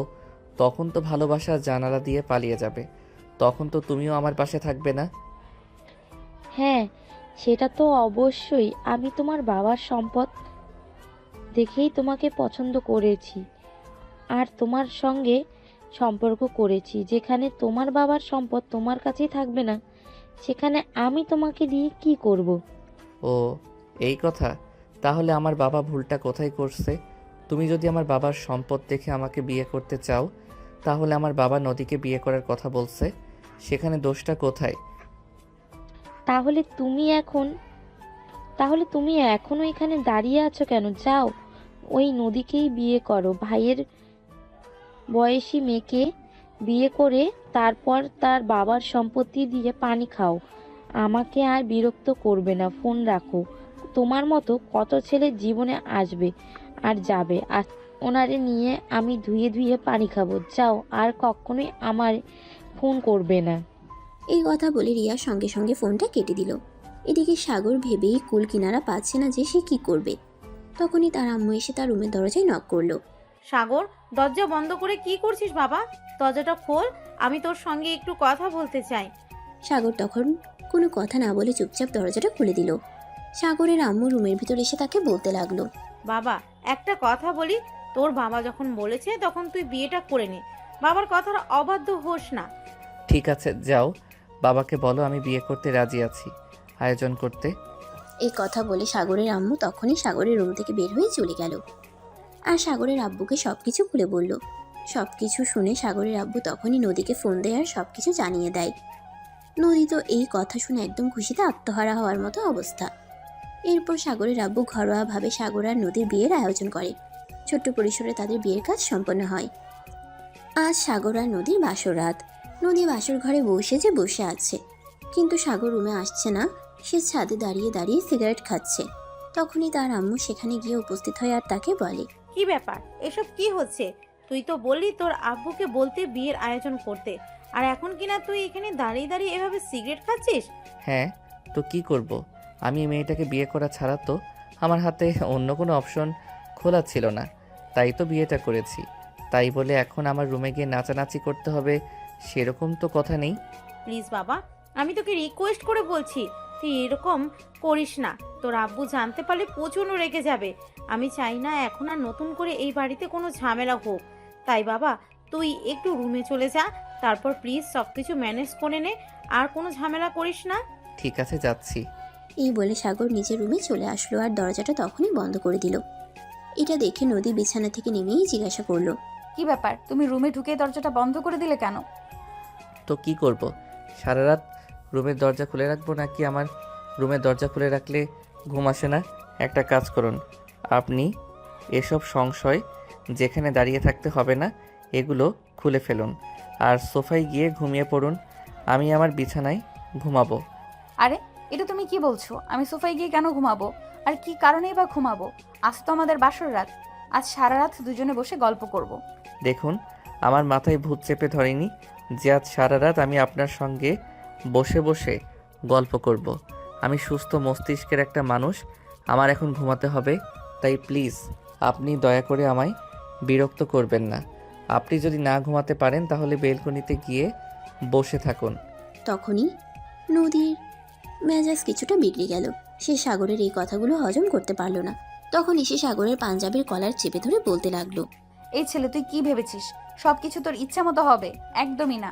তখন তো ভালোবাসা জানালা দিয়ে পালিয়ে যাবে। তখন তো তুমিও আমার পাশে থাকবে না। হ্যাঁ, সেটা তো অবশ্যই। আমি তোমার বাবার সম্পদ দেখেই তোমাকে পছন্দ করেছি আর তোমার সঙ্গে সম্পর্ক করেছি। যেখানে তোমার বাবার সম্পদ তোমার কাছেই থাকবে না, সেখানে আমি তোমাকে দিয়ে কি করব? ও, এই কথা। তাহলে আমার বাবা ভুলটা কোথায় করছে? তুমি যদি আমার বাবার সম্পদ দেখে আমাকে বিয়ে করতে চাও, তাহলে আমার বাবা নদীকে বিয়ে করার কথা বলছে, সেখানে দোষটা কোথায়? তাহলে তুমি এখনো এখানে দাঁড়িয়ে আছো কেন? যাও, ওই নদীকেই বিয়ে করো। ভাইয়ের বয়সী মেয়েকে বিয়ে করে তারপর তার বাবার সম্পত্তি দিয়ে পানি খাও। আমাকে আর বিরক্ত করবে না, ফোন রাখো। তোমার মতো কত ছেলে জীবনে আসবে আর যাবে, আর ওনারে নিয়ে আমি ধুয়ে ধুয়ে পানি খাবো। যাও, আর কখনোই আমার ফোন করবে না। এই কথা বলে রিয়া সঙ্গে সঙ্গে ফোনটা কেটে দিল। এদিকে সাগর ভেবেই কুল কিনারা পাচ্ছে না যে সে কি করবে। তখনই তার আম্মু এসে তার রুমের দরজায় নক করলো। সাগর, দরজা বন্ধ করে কি করছিস বাবা? দরজাটা খোল, আমি তোর সঙ্গে একটু কথা বলতে চাই। সাগর তখন কোনো কথা না বলে চুপচাপ দরজাটা খুলে দিল। সাগরের আম্মু রুমের ভিতর এসে তাকে বলতে লাগলো। বাবা, একটা কথা বলি, তোর বাবা যখন বলেছে তখন তুই বিয়েটা করে নে। বাবার কথার অবাধ্য হোস না। ঠিক আছে, যাও, বাবাকে বলো আমি বিয়ে করতে রাজি আছি, আয়োজন করতে। এই কথা বলে সাগরের আম্মু তখনই সাগরের রুম থেকে বের হয়ে চলে গেল আর সাগরের আব্বুকে সবকিছু খুলে বলল। সবকিছু শুনে সাগরের আব্বু তখনই নদীকে ফোন দেয় আর সবকিছু জানিয়ে দেয়। নদী তো এই কথা শুনে একদম খুশিতে আত্মহারা হওয়ার মতো অবস্থা। এরপর সাগরের আব্বু ঘরোয়াভাবে সাগর আর নদীর বিয়ের আয়োজন করে। ছোট্ট পরিসরে তাদের বিয়ের কাজ সম্পন্ন হয়। আজ সাগর আর নদীর বাসর রাত। নদী বাসর ঘরে বসে আছে, কিন্তু সাগর রুমে আসছে না। সে ছাদে দাঁড়িয়ে দাঁড়িয়ে সিগারেট খাচ্ছে। তখনই তার আম্মু সেখানে গিয়ে উপস্থিত হয় আর তাকে বলে। কি ব্যাপার, এসব কি হচ্ছে? তুই তো বললি তোর আব্বুকে বলতে বিয়ের আয়োজন করতে, আর এখন কিনা তুই এখানে দাঁড়িয়ে দাঁড়িয়ে এভাবে সিগারেট খাচ্ছিস? হ্যাঁ, তো কি করব? আমি এই মেয়েটাকে বিয়ে করা ছাড়া তো আমার হাতে অন্য কোনো অপশন খোলা ছিল না, তাই তো বিয়েটা করেছি। তাই বলে এখন আমার রুমে গিয়ে নাচানাচি করতে হবে সেরকম তো কথা নেই। প্লিজ বাবা, আমি তোকে রিকোয়েস্ট করে বলছি, তুই এরকম করিস না। তোর আব্বু জানতে পারলে প্রচণ্ড রেগে যাবে। আমি চাই না এখন আর নতুন করে এই বাড়িতে কোনো ঝামেলা হোক। তাই বাবা, তুই একটু রুমে চলে যা, তারপর প্লিজ সব কিছু ম্যানেজ করে নে, আর কোনো ঝামেলা করিস না। ঠিক আছে, যাচ্ছি। এই বলে সাগর নিজের রুমে চলে আসলো আর দরজাটা তখনই বন্ধ করে দিল। এটা দেখে নদী বিছানা থেকে নেমেই জিজ্ঞাসা করলো। কি ব্যাপার, তুমি রুমে ঢুকে দরজাটা বন্ধ করে দিলে কেন? তো কি করব? সারা রাত রুমের দরজা খুলে রাখবো নাকি আমার রুমের দরজা খুলে রাখলে ঘুম আসে না? একটা কাজ করুন, আপনি এসব সংশয় যেখানে দাঁড়িয়ে থাকতে হবে না এগুলো খুলে ফেলুন আর সোফায় গিয়ে ঘুমিয়ে পড়ুন। আমি আমার বিছানায় ঘুমাবো। আরে, এটা তুমি কি বলছো? আমি সোফায় গিয়ে কেন ঘুমাবো? আর কি কারণেই বা ঘুমাবো? আজ তো আমাদের বাসর রাত। আজ সারা রাত দুজনে বসে গল্প করব। দেখুন, আমার মাথায় ভূত চেপে ধরেনি যে আজ সারা রাত আমি আপনার সঙ্গে বসে বসে গল্প করব। আমি সুস্থ মস্তিষ্কের একটা মানুষ, আমার এখন ঘুমাতে হবে। তাই প্লিজ আপনি দয়া করে আমায় বিরক্ত করবেন না। আপনি যদি না ঘুমাতে পারেন তাহলে বেলকনিতে গিয়ে বসে থাকুন। তখনই নদীর মেজাজ কিছুটা বিগড়ে গেল। সে সাগরের এই কথাগুলো হজম করতে পারল না। তখন এসে সাগরের পাঞ্জাবির কলার চেপে ধরে বলতে লাগলো। এই ছেলে, তুই কি ভেবেছিস সবকিছু তোর ইচ্ছা মতো হবে? একদমই না।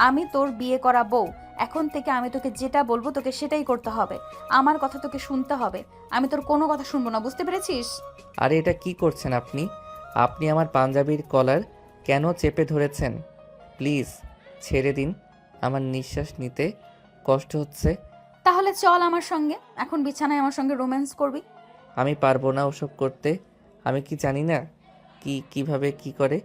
আমি তোর বিয়ে করা বউ। এখন থেকে আমি তোকে যেটা বলবো তোকে সেটাই করতে হবে। আমার কথা তোকে শুনতে হবে। আমি তোর কোনো কথা শুনবো না, বুঝতে পেরেছিস? আরে এটা কি করছেন আপনি? আপনি আমার পাঞ্জাবির কলার কেন চেপে ধরেছেন? প্লিজ ছেড়ে দিন, আমার নিঃশ্বাস নিতে কষ্ট হচ্ছে। তাহলে চল আমার সঙ্গে, এখন বিছানায় আমার সঙ্গে রোম্যান্স করবি। আমি পারবো না ওসব করতে। আমি কি জানি না কিভাবে কি করে?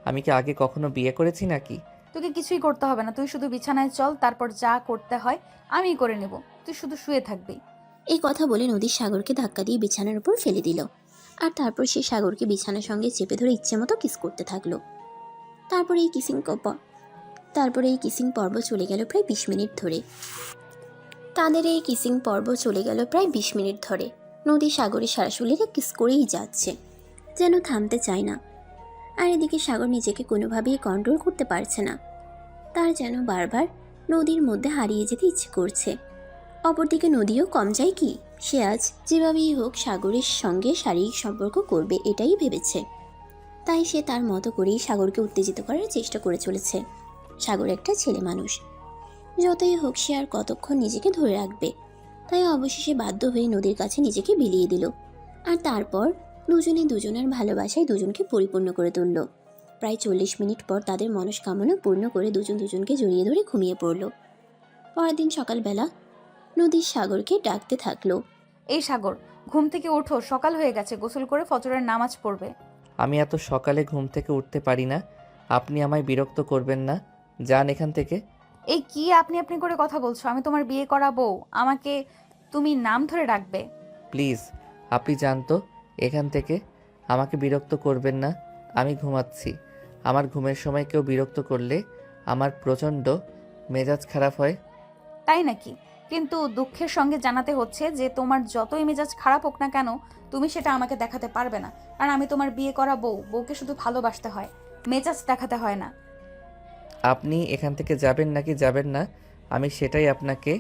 আমি কি আগে কখনো বিয়ে করেছি নাকি? তোকে কিছুই করতে হবে না, তুই শুধু বিছানায় চল, তারপর যা করতে হয় আমি করে নেব। তুই শুধু শুয়ে থাকবি। এই কথা বলে নদীর সাগরকে ধাক্কা দিয়ে বিছানার উপর ফেলে দিল আর তারপর সে সাগরকে বিছানার সঙ্গে চেপে ধরে ইচ্ছে মতো কিস করতে থাকলো। তারপরে এই কিসিং পর্ব চলে গেল প্রায় 20 মিনিট ধরে। নদী সাগরের সারা শরীরে কিস করেই যাচ্ছে, যেন থামতে চায় না। আর এদিকে সাগর নিজেকে কোনোভাবেই কন্ট্রোল করতে পারছে না। তার যেন বারবার নদীর মধ্যে হারিয়ে যেতে ইচ্ছে করছে। অপরদিকে নদীও কম যায় কি, সে আজ যেভাবেই হোক সাগরের সঙ্গে শারীরিক সম্পর্ক করবে এটাই ভেবেছে। তাই সে তার মতো করেই সাগরকে উত্তেজিত করার চেষ্টা করে চলেছে। সাগর একটা ছেলে মানুষ, যতই হোক সে আর কতক্ষণ নিজেকে ধরে রাখবে। তাই অবশেষে বাধ্য হয়ে নদীর কাছে নিজেকে বিলিয়ে দিল। আর তারপর দুজনে দুজনের ভালোবাসায় দুজনকে পরিপূর্ণ করে তুলল। প্রায় 40 মিনিট পর তাদের মনস্কামনা পূর্ণ করে দুজন দুজনকে জড়িয়ে ধরে ঘুমিয়ে পড়ল। পরের দিন সকালবেলা নদী সাগরকে ডাকতে থাকলো। এই সাগর, ঘুম থেকে ওঠো, সকাল হয়ে গেছে, গোসল করে ফজরের নামাজ পড়বে। আমি এত সকালে ঘুম থেকে উঠতে পারি না, আপনি আমায় বিরক্ত করবেন না, যান এখান থেকে। এই কি আপনি আপনি করে কথা বলছো? আমি তোমার বিয়ে করা বউ, আমাকে তুমি নাম ধরে ডাকবে? প্লিজ আপনি যান তো এখান থেকে, আমাকে বিরক্ত করবেন না, আমি ঘুমাচ্ছি। আমার ঘুমের সময় কেউ বিরক্ত করলে আমার প্রচণ্ড মেজাজ খারাপ হয়। তাই নাকি? কিন্তু দুঃখের সঙ্গে জানাতে হচ্ছে যে তোমার যতই মেজাজ খারাপ হোক না কেন, তুমি সেটা আমাকে দেখাতে পারবে না। কারণ আমি তোমার বিয়ে করা বউ, বউকে শুধু ভালোবাসতে হয়, মেজাজ দেখাতে হয় না। আপনি এখান থেকে যাবেন নাকি যাবেন না, আমি সেটাই আপনাকে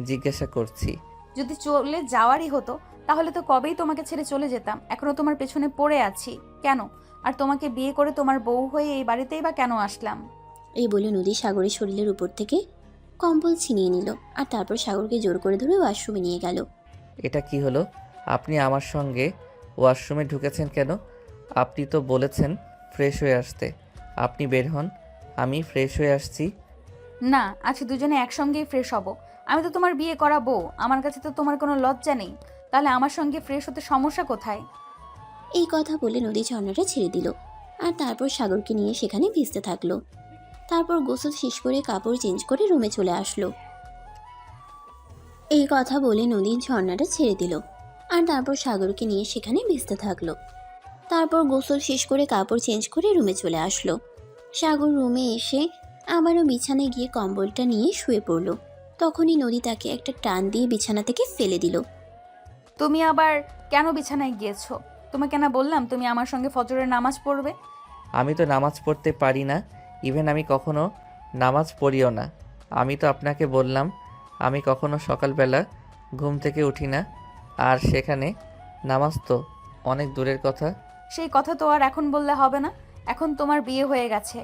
জিজ্ঞাসা করছি। যদি চলে যাওয়ারই হতো তাহলে তো কবেই তোমাকে ছেড়ে চলে যেতাম, এখনো তোমার পেছনে পড়ে আছি কেন? আর তোমাকে বিয়ে করে তোমার বউ হয়ে এই বাড়িতেই বা কেন আসলাম? এই বলে নদী সাগরের শরীরের উপর থেকে কম্বল ছিনিয়ে নিল আর তারপর সাগরকে জোর করে ধরে ওয়াশরুমে নিয়ে গেল। এটা কি হলো? আপনি আমার সঙ্গে ওয়াশরুমে ঢুকেছেন কেন? আপনি তো বলেছেন ফ্রেশ হয়ে আসতে। আপনি বের হন, আমি ফ্রেশ হয়ে আসছি। না, আজকে দুজনে একসঙ্গেই ফ্রেশ হব। আমি তো তোমার বিয়ে করা বউ, আমার কাছে তো তোমার কোনো লজ্জা নেই। তাহলে আমার সঙ্গে ফ্রেশ হতে সমস্যা কোথায়? এই কথা বলে নদী ঝর্ণাটা ছেড়ে দিল আর তারপর সাগরকে নিয়ে সেখানে ভিজতে থাকলো। তারপর গোসল শেষ করে কাপড় চেঞ্জ করে রুমে চলে আসলো। এই কথা বলে নদীর ঝর্ণাটা ছেড়ে দিল আর তারপর সাগরকে নিয়ে সেখানে ভিজতে থাকলো। তারপর গোসল শেষ করে কাপড় চেঞ্জ করে রুমে চলে আসলো। সাগর রুমে এসে আবারও বিছানায় গিয়ে কম্বলটা নিয়ে শুয়ে পড়ল। তখনই নদী তাকে একটা টান দিয়ে বিছানা থেকে ফেলে দিল। তুমি আবার কেন বিছানায় গিয়েছো? তোমাকে না বললাম তুমি আমার সঙ্গে ফজরের নামাজ পড়বে? আমি তো নামাজ পড়তে পারি না, ইভেন আমি কখনো নামাজ পড়িও না। আমি তো আপনাকে বললাম আমি কখনো সকালবেলা ঘুম থেকে উঠি না, আর সেখানে নামাজ তো অনেক দূরের কথা। সেই কথা তো আর এখন বললে হবে না। এখন তোমার বিয়ে হয়ে গেছে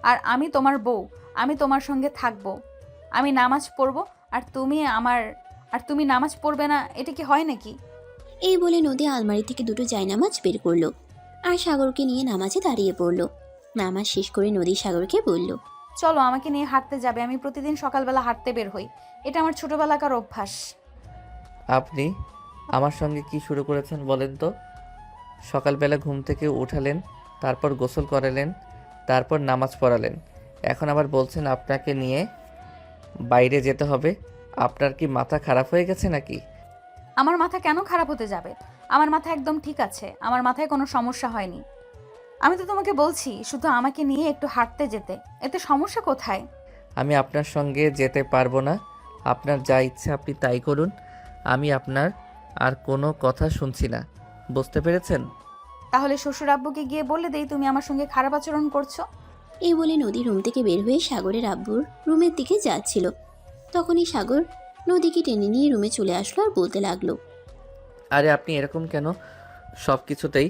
আর আমি তোমার বউ, আমি তোমার সঙ্গে থাকবো, আমি নামাজ পড়বো, আর তুমি নামাজ পড়বে না, এটা কি হয় নাকি? এই বলে নদী আলমারি থেকে দুটো জায়নামাজ বের করলো আর সাগরকে নিয়ে নামাজে দাঁড়িয়ে পড়লো। নামাজ শেষ করে নদী সাগরকে বলল, চলো আমাকে নিয়ে হাঁটতে যাবে। আমি প্রতিদিন সকালবেলা হাঁটতে বের হই, এটা আমার ছোটবেলাকার অভ্যাস। আপনি আমার সঙ্গে কি শুরু করেছেন বলেন তো? সকালবেলা ঘুম থেকে উঠালেন, তারপর গোসল করালেন, তারপর নামাজ পড়ালেন, এখন আবার বলছেন আপনাকে নিয়ে বাইরে যেতে হবে। আপনার কি মাথা খারাপ হয়ে গেছে নাকি? আমার মাথা কেন খারাপ হতে যাবে? আমার মাথা একদম ঠিক আছে, আমার মাথায় কোনো সমস্যা হয়নি। আমি তো তোমাকে বলছি শুধু আমাকে নিয়ে একটু হাঁটতে যেতে, এতে সমস্যা কোথায়? আমি আপনার সঙ্গে যেতে পারবো না, আপনার যা ইচ্ছে আপনি তাই করুন, আমি আপনার আর কোনো কথা শুনছি না, বুঝতে পেরেছেন? তাহলে শ্বশুর আব্বুকে গিয়ে বলে দেই তুমি আমার সঙ্গে খারাপ আচরণ করছো। এই বলে নদী রুম থেকে বের হয়ে সাগরের আব্বুর রুমের দিকে যাচ্ছিল। তখনই সাগর নদীকে টেনে নিয়ে রুমে চলে আসলো আর বলতে লাগলো, আরে আপনি এরকম কেন? সব কিছুতেই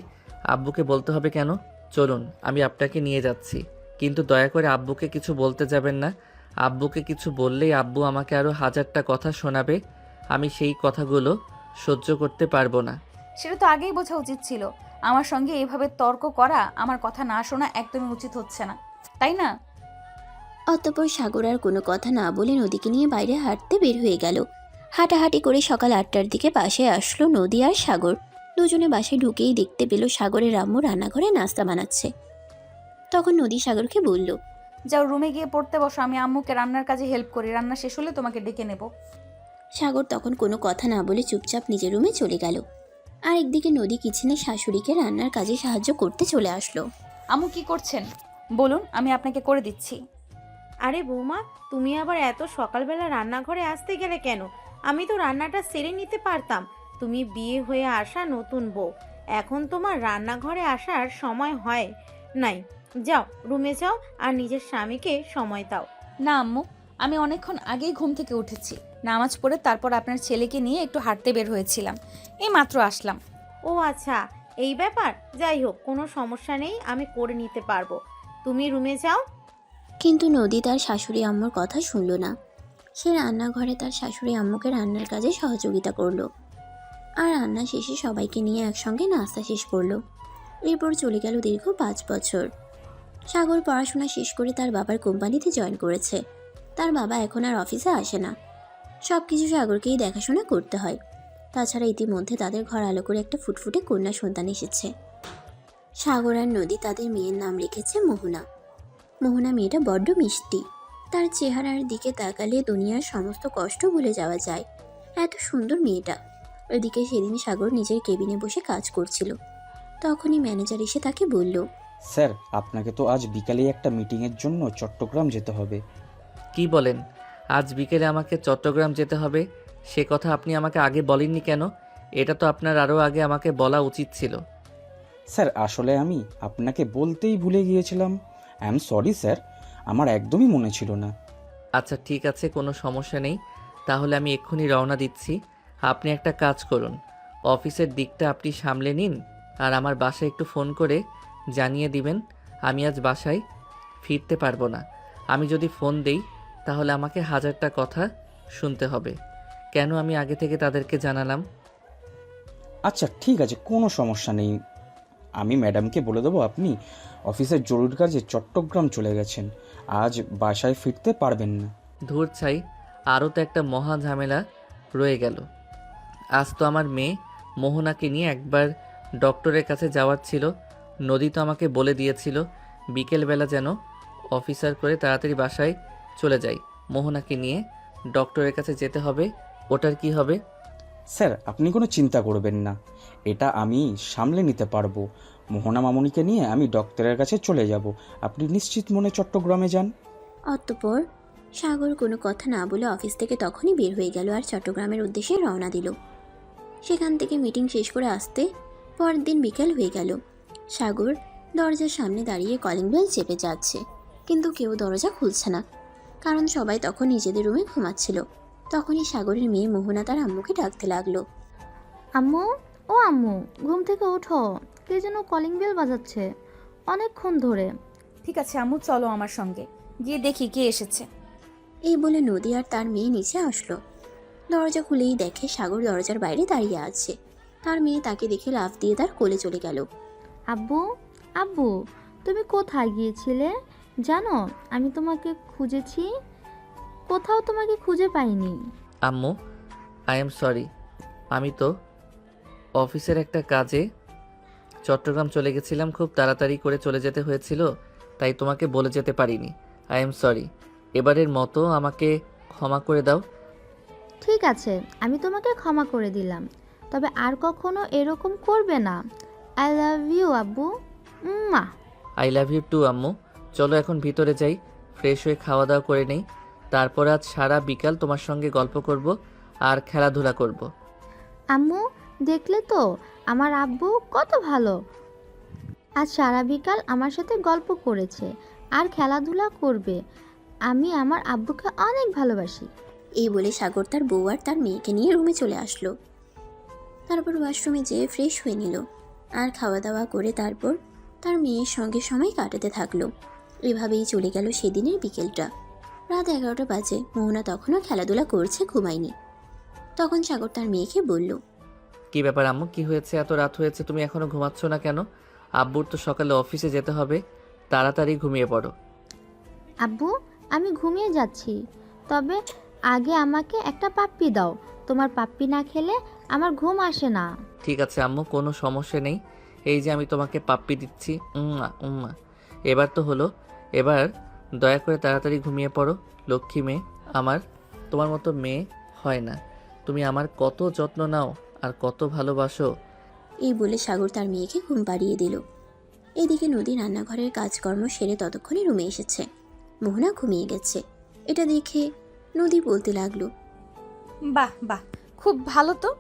আব্বুকে বলতে হবে কেন? চলুন আমি আপনাকে নিয়ে যাচ্ছি, কিন্তু দয়া করে আব্বুকে কিছু বলতে যাবেন না। আব্বুকে কিছু বললেই আব্বু আমাকে আরও 1000টা কথা শোনাবে, আমি সেই কথাগুলো সহ্য করতে পারবো না। সেটা তো আগেই বোঝা উচিত ছিল। আমার সঙ্গে এভাবে তর্ক করা, আমার কথা না শোনা একদমই উচিত হচ্ছে না, তাই না? অতঃপর সাগর আর কোনো কথা না বলে নদীকে নিয়ে বাইরে হাঁটতে বের হয়ে গেল। হাঁটাহাঁটি করে সকাল 8টার দিকে বাসায় আসলো নদী আর সাগর। দুজনে বাসায় ঢুকেই দেখতে পেল সাগরের আম্মু রান্নাঘরে নাস্তা বানাচ্ছে। তখন নদী সাগরকে বলল, যাও রুমে গিয়ে পড়তে বসো, আমি আম্মুকে রান্নার কাজে হেল্প করি, রান্না শেষ হলে তোমাকে ডেকে নেব। সাগর তখন কোনো কথা না বলে চুপচাপ নিজের রুমে চলে গেল। আর একদিকে নদী কিচেনে শাশুড়িকে রান্নার কাজে সাহায্য করতে চলে আসলো। আম্মু কি করছেন বলুন, আমি আপনাকে করে দিচ্ছি। আরে বৌমা, তুমি আবার এত সকালবেলা রান্নাঘরে আসতে গেলে কেন? আমি তো রান্নাটা সেরে নিতে পারতাম, তুমি বিয়ে হয়ে আসা নতুন বউ, এখন তোমার রান্নাঘরে আসার সময় হয় নাই। যাও রুমে যাও আর নিজের স্বামীকে সময় দাও। না আম্মু, আমি অনেকক্ষণ আগেই ঘুম থেকে উঠেছি, নামাজ পড়ে তারপর আপনার ছেলেকে নিয়ে একটু হাঁটতে বের হয়েছিলাম, এই মাত্র আসলাম। ও আচ্ছা, এই ব্যাপার। যাই হোক, কোনো সমস্যা নেই, আমি করে নিতে পারবো, তুমি রুমে যাও। কিন্তু নদী তার শাশুড়ি আম্মুর কথা শুনল না। সে রান্নাঘরে তার শাশুড়ি আম্মুকে রান্নার কাজে সহযোগিতা করলো আর রান্না শেষে সবাইকে নিয়ে একসঙ্গে নাস্তা শেষ করলো। এরপর চলে গেল দীর্ঘ 5 বছর। সাগর পড়াশোনা শেষ করে তার বাবার কোম্পানিতে জয়েন করেছে। তার বাবা এখন আর অফিসে আসে না, সব কিছু সাগরকেই দেখাশোনা করতে হয়। তাছাড়া ইতিমধ্যে তাদের ঘর আলো করে একটা ফুটফুটে কন্যা সন্তান এসেছে। সাগর আর নদী তাদের মেয়ের নাম রেখেছে মোহনা। মোহনা মেয়েটা বড্ড মিষ্টি, তার চেহারার দিকে তাকালে দুনিয়ার সমস্ত কষ্ট ভুলে যাওয়া যায়, এত সুন্দর মেয়েটা। ওইদিকে সেদিন সাগর নিজের কেবিনে বসে কাজ করছিল, তখনই ম্যানেজার এসে তাকে বলল, স্যার, আপনাকে তো আজ বিকালে একটা মিটিংয়ের জন্য চট্টগ্রাম যেতে হবে। কি বলেন? আজ বিকেলে আমাকে চট্টগ্রাম যেতে হবে? সে কথা আপনি আমাকে আগে বলেননি কেন? এটা তো আপনার আরও আগে আমাকে বলা উচিত ছিল। স্যার, আসলে আমি আপনাকে বলতেই ভুলে গিয়েছিলাম। আই এম সরি স্যার, আমার একদমই মনে ছিল না। আচ্ছা ঠিক আছে, কোনো সমস্যা নেই, তাহলে আমি এক্ষুনি রওনা দিচ্ছি। আপনি একটা কাজ করুন, অফিসের দিকটা আপনি সামলে নিন আর আমার বাসায় একটু ফোন করে জানিয়ে দিবেন আমি আজ বাসায় ফিরতে পারবো না। আমি যদি ফোন দেই তাহলে আমাকে 1000টা কথা শুনতে হবে। কেন আমি আগে থেকে তাদেরকে জানালাম? আচ্ছা ঠিক আছে, কোনো সমস্যা নেই, আমি ম্যাডামকে বলে দেবো আপনি অফিসের জরুরি কাজে চট্টগ্রাম চলে গেছেন, আজ বাসায় ফিরতে পারবেন না। ধুর ছাই, আরও তো একটা মহা ঝামেলা রয়ে গেল। আজ তো আমার মেয়ে মোহনাকে নিয়ে একবার ডক্টরের কাছে যাওয়ার ছিল। নদী তো আমাকে বলে দিয়েছিল বিকেলবেলা যেন অফিসার করে তাড়াতাড়ি বাসায় চলে যাই, মোহনাকে নিয়ে ডক্টরের কাছে যেতে হবে। ওটার কি হবে? স্যার, আপনি কোনো চিন্তা করবেন না, এটা আমি সামলে নিতে পারবো। মোহনা মামুনিকে নিয়ে আমি ডক্টরের কাছে চলে যাব, আপনি নিশ্চিত মনে চট্টগ্রামে যান। অতঃপর সাগর কোনো কথা না বলে অফিস থেকে তখনই বের হয়ে গেল আর চট্টগ্রামের উদ্দেশ্যে রওনা দিল। সেখান থেকে মিটিং শেষ করে আসতে পরের দিন বিকেল হয়ে গেল। সাগর দরজার সামনে দাঁড়িয়ে কলিং বেল চেপে যাচ্ছে, কিন্তু কেউ দরজা খুলছে না, কারণ সবাই তখন নিজেদের রুমে ঘুমাচ্ছিল। তখনই সাগরের মেয়ে মোহনা তার আম্মুকে ডাকতে লাগলো, আম্মু, ও আম্মু, ঘুম থেকে ওঠো, কে যেন কলিং বেল বাজাচ্ছে অনেকক্ষণ ধরে। ঠিক আছে আম্মু, চলো আমার সঙ্গে, গিয়ে দেখি কে এসেছে। এই বলে নদী আর তার মেয়ে নিচে আসলো। দরজা খুলেই দেখে সাগর দরজার বাইরে দাঁড়িয়ে আছে। তার মেয়ে তাকে দেখে লাফ দিয়ে তার কোলে চলে গেল। আব্বু, আব্বু, তুমি কোথায় গিয়েছিলে? জানো আমি তোমাকে খুঁজেছি, কোথাও তোমাকে খুঁজে পাইনি। আম্মু, আই এম সরি, আমি তো অফিসের একটা কাজে চট্টগ্রাম চলে গেছিলাম, খুব তাড়াতাড়ি করে চলে যেতে হয়েছিল, তাই তোমাকে বলে যেতে পারিনি। আই এম সরি, এবারের মতো আমাকে ক্ষমা করে দাও। ঠিক আছে, আমি তোমাকে ক্ষমা করে দিলাম, তবে আর কখনো এরকম করবে না। আই লাভ ইউ আব্বু, মা। আই লাভ ইউ টু আম্মু। চলো এখন ভিতরে যাই, ফ্রেশ হয়ে খাওয়া দাওয়া করে নেই, তারপর আজ সারা বিকাল তোমার সঙ্গে গল্প করব আর খেলাধুলা করব। আম্মু, দেখলে তো আমার আব্বু কত ভালো, আজ সারা বিকাল আমার সাথে গল্প করেছে আর খেলাধুলা করবে। আমি আমার আব্বুকে অনেক ভালোবাসি। এই বলে সাগর তার বউ আর তার মেয়েকে নিয়ে রুমে চলে আসলো। তারপর ওয়াশরুমে যেয়ে ফ্রেশ হয়ে নিল আর খাওয়া দাওয়া করে তারপর তার মেয়ের সঙ্গে সময় কাটাতে থাকলো। এভাবেই চলে গেল সেদিনের বিকেলটা। রাত 11টা বাজে, মোহনা তখনও খেলাধুলা করছে, ঘুমায়নি। তখন সাগর তার মেয়েকে বলল, কি ব্যাপার আম্মু, কি হয়েছে? এত রাত হয়েছে, তুমি এখনো ঘুমাচ্ছ না কেন? আব্বুর তো সকালে অফিসে যেতে হবে, তাড়াতাড়ি ঘুমিয়ে পড়ো। আব্বু, আমি ঘুমিয়ে যাচ্ছি, তবে আগে আমাকে একটা পাপ্পি দাও, তোমার পাপ্পি না খেলে আমার ঘুম আসে না। ঠিক আছে আম্মু, কোনো সমস্যা নেই, এই যে আমি তোমাকে পাপ্পি দিচ্ছি। উম্মা উম্মা। এবার তো হলো, এবার দয়া করে তাড়াতাড়ি ঘুমিয়ে পড়ো লক্ষ্মী মেয়ে আমার। তোমার মতো মেয়ে হয় না, তুমি আমার কত যত্ন নাও আর কত ভালোবাসো। এই বলে সাগর তার মেয়েকে ঘুম পাড়িয়ে দিল। এদিকে নদী রান্নাঘরের কাজকর্ম সেরে ততক্ষণে রুমে এসেছে। মোহনা ঘুমিয়ে গেছে। এটা দেখে নদী বলতে লাগলো, বাহ বাহ, খুব ভালো তো,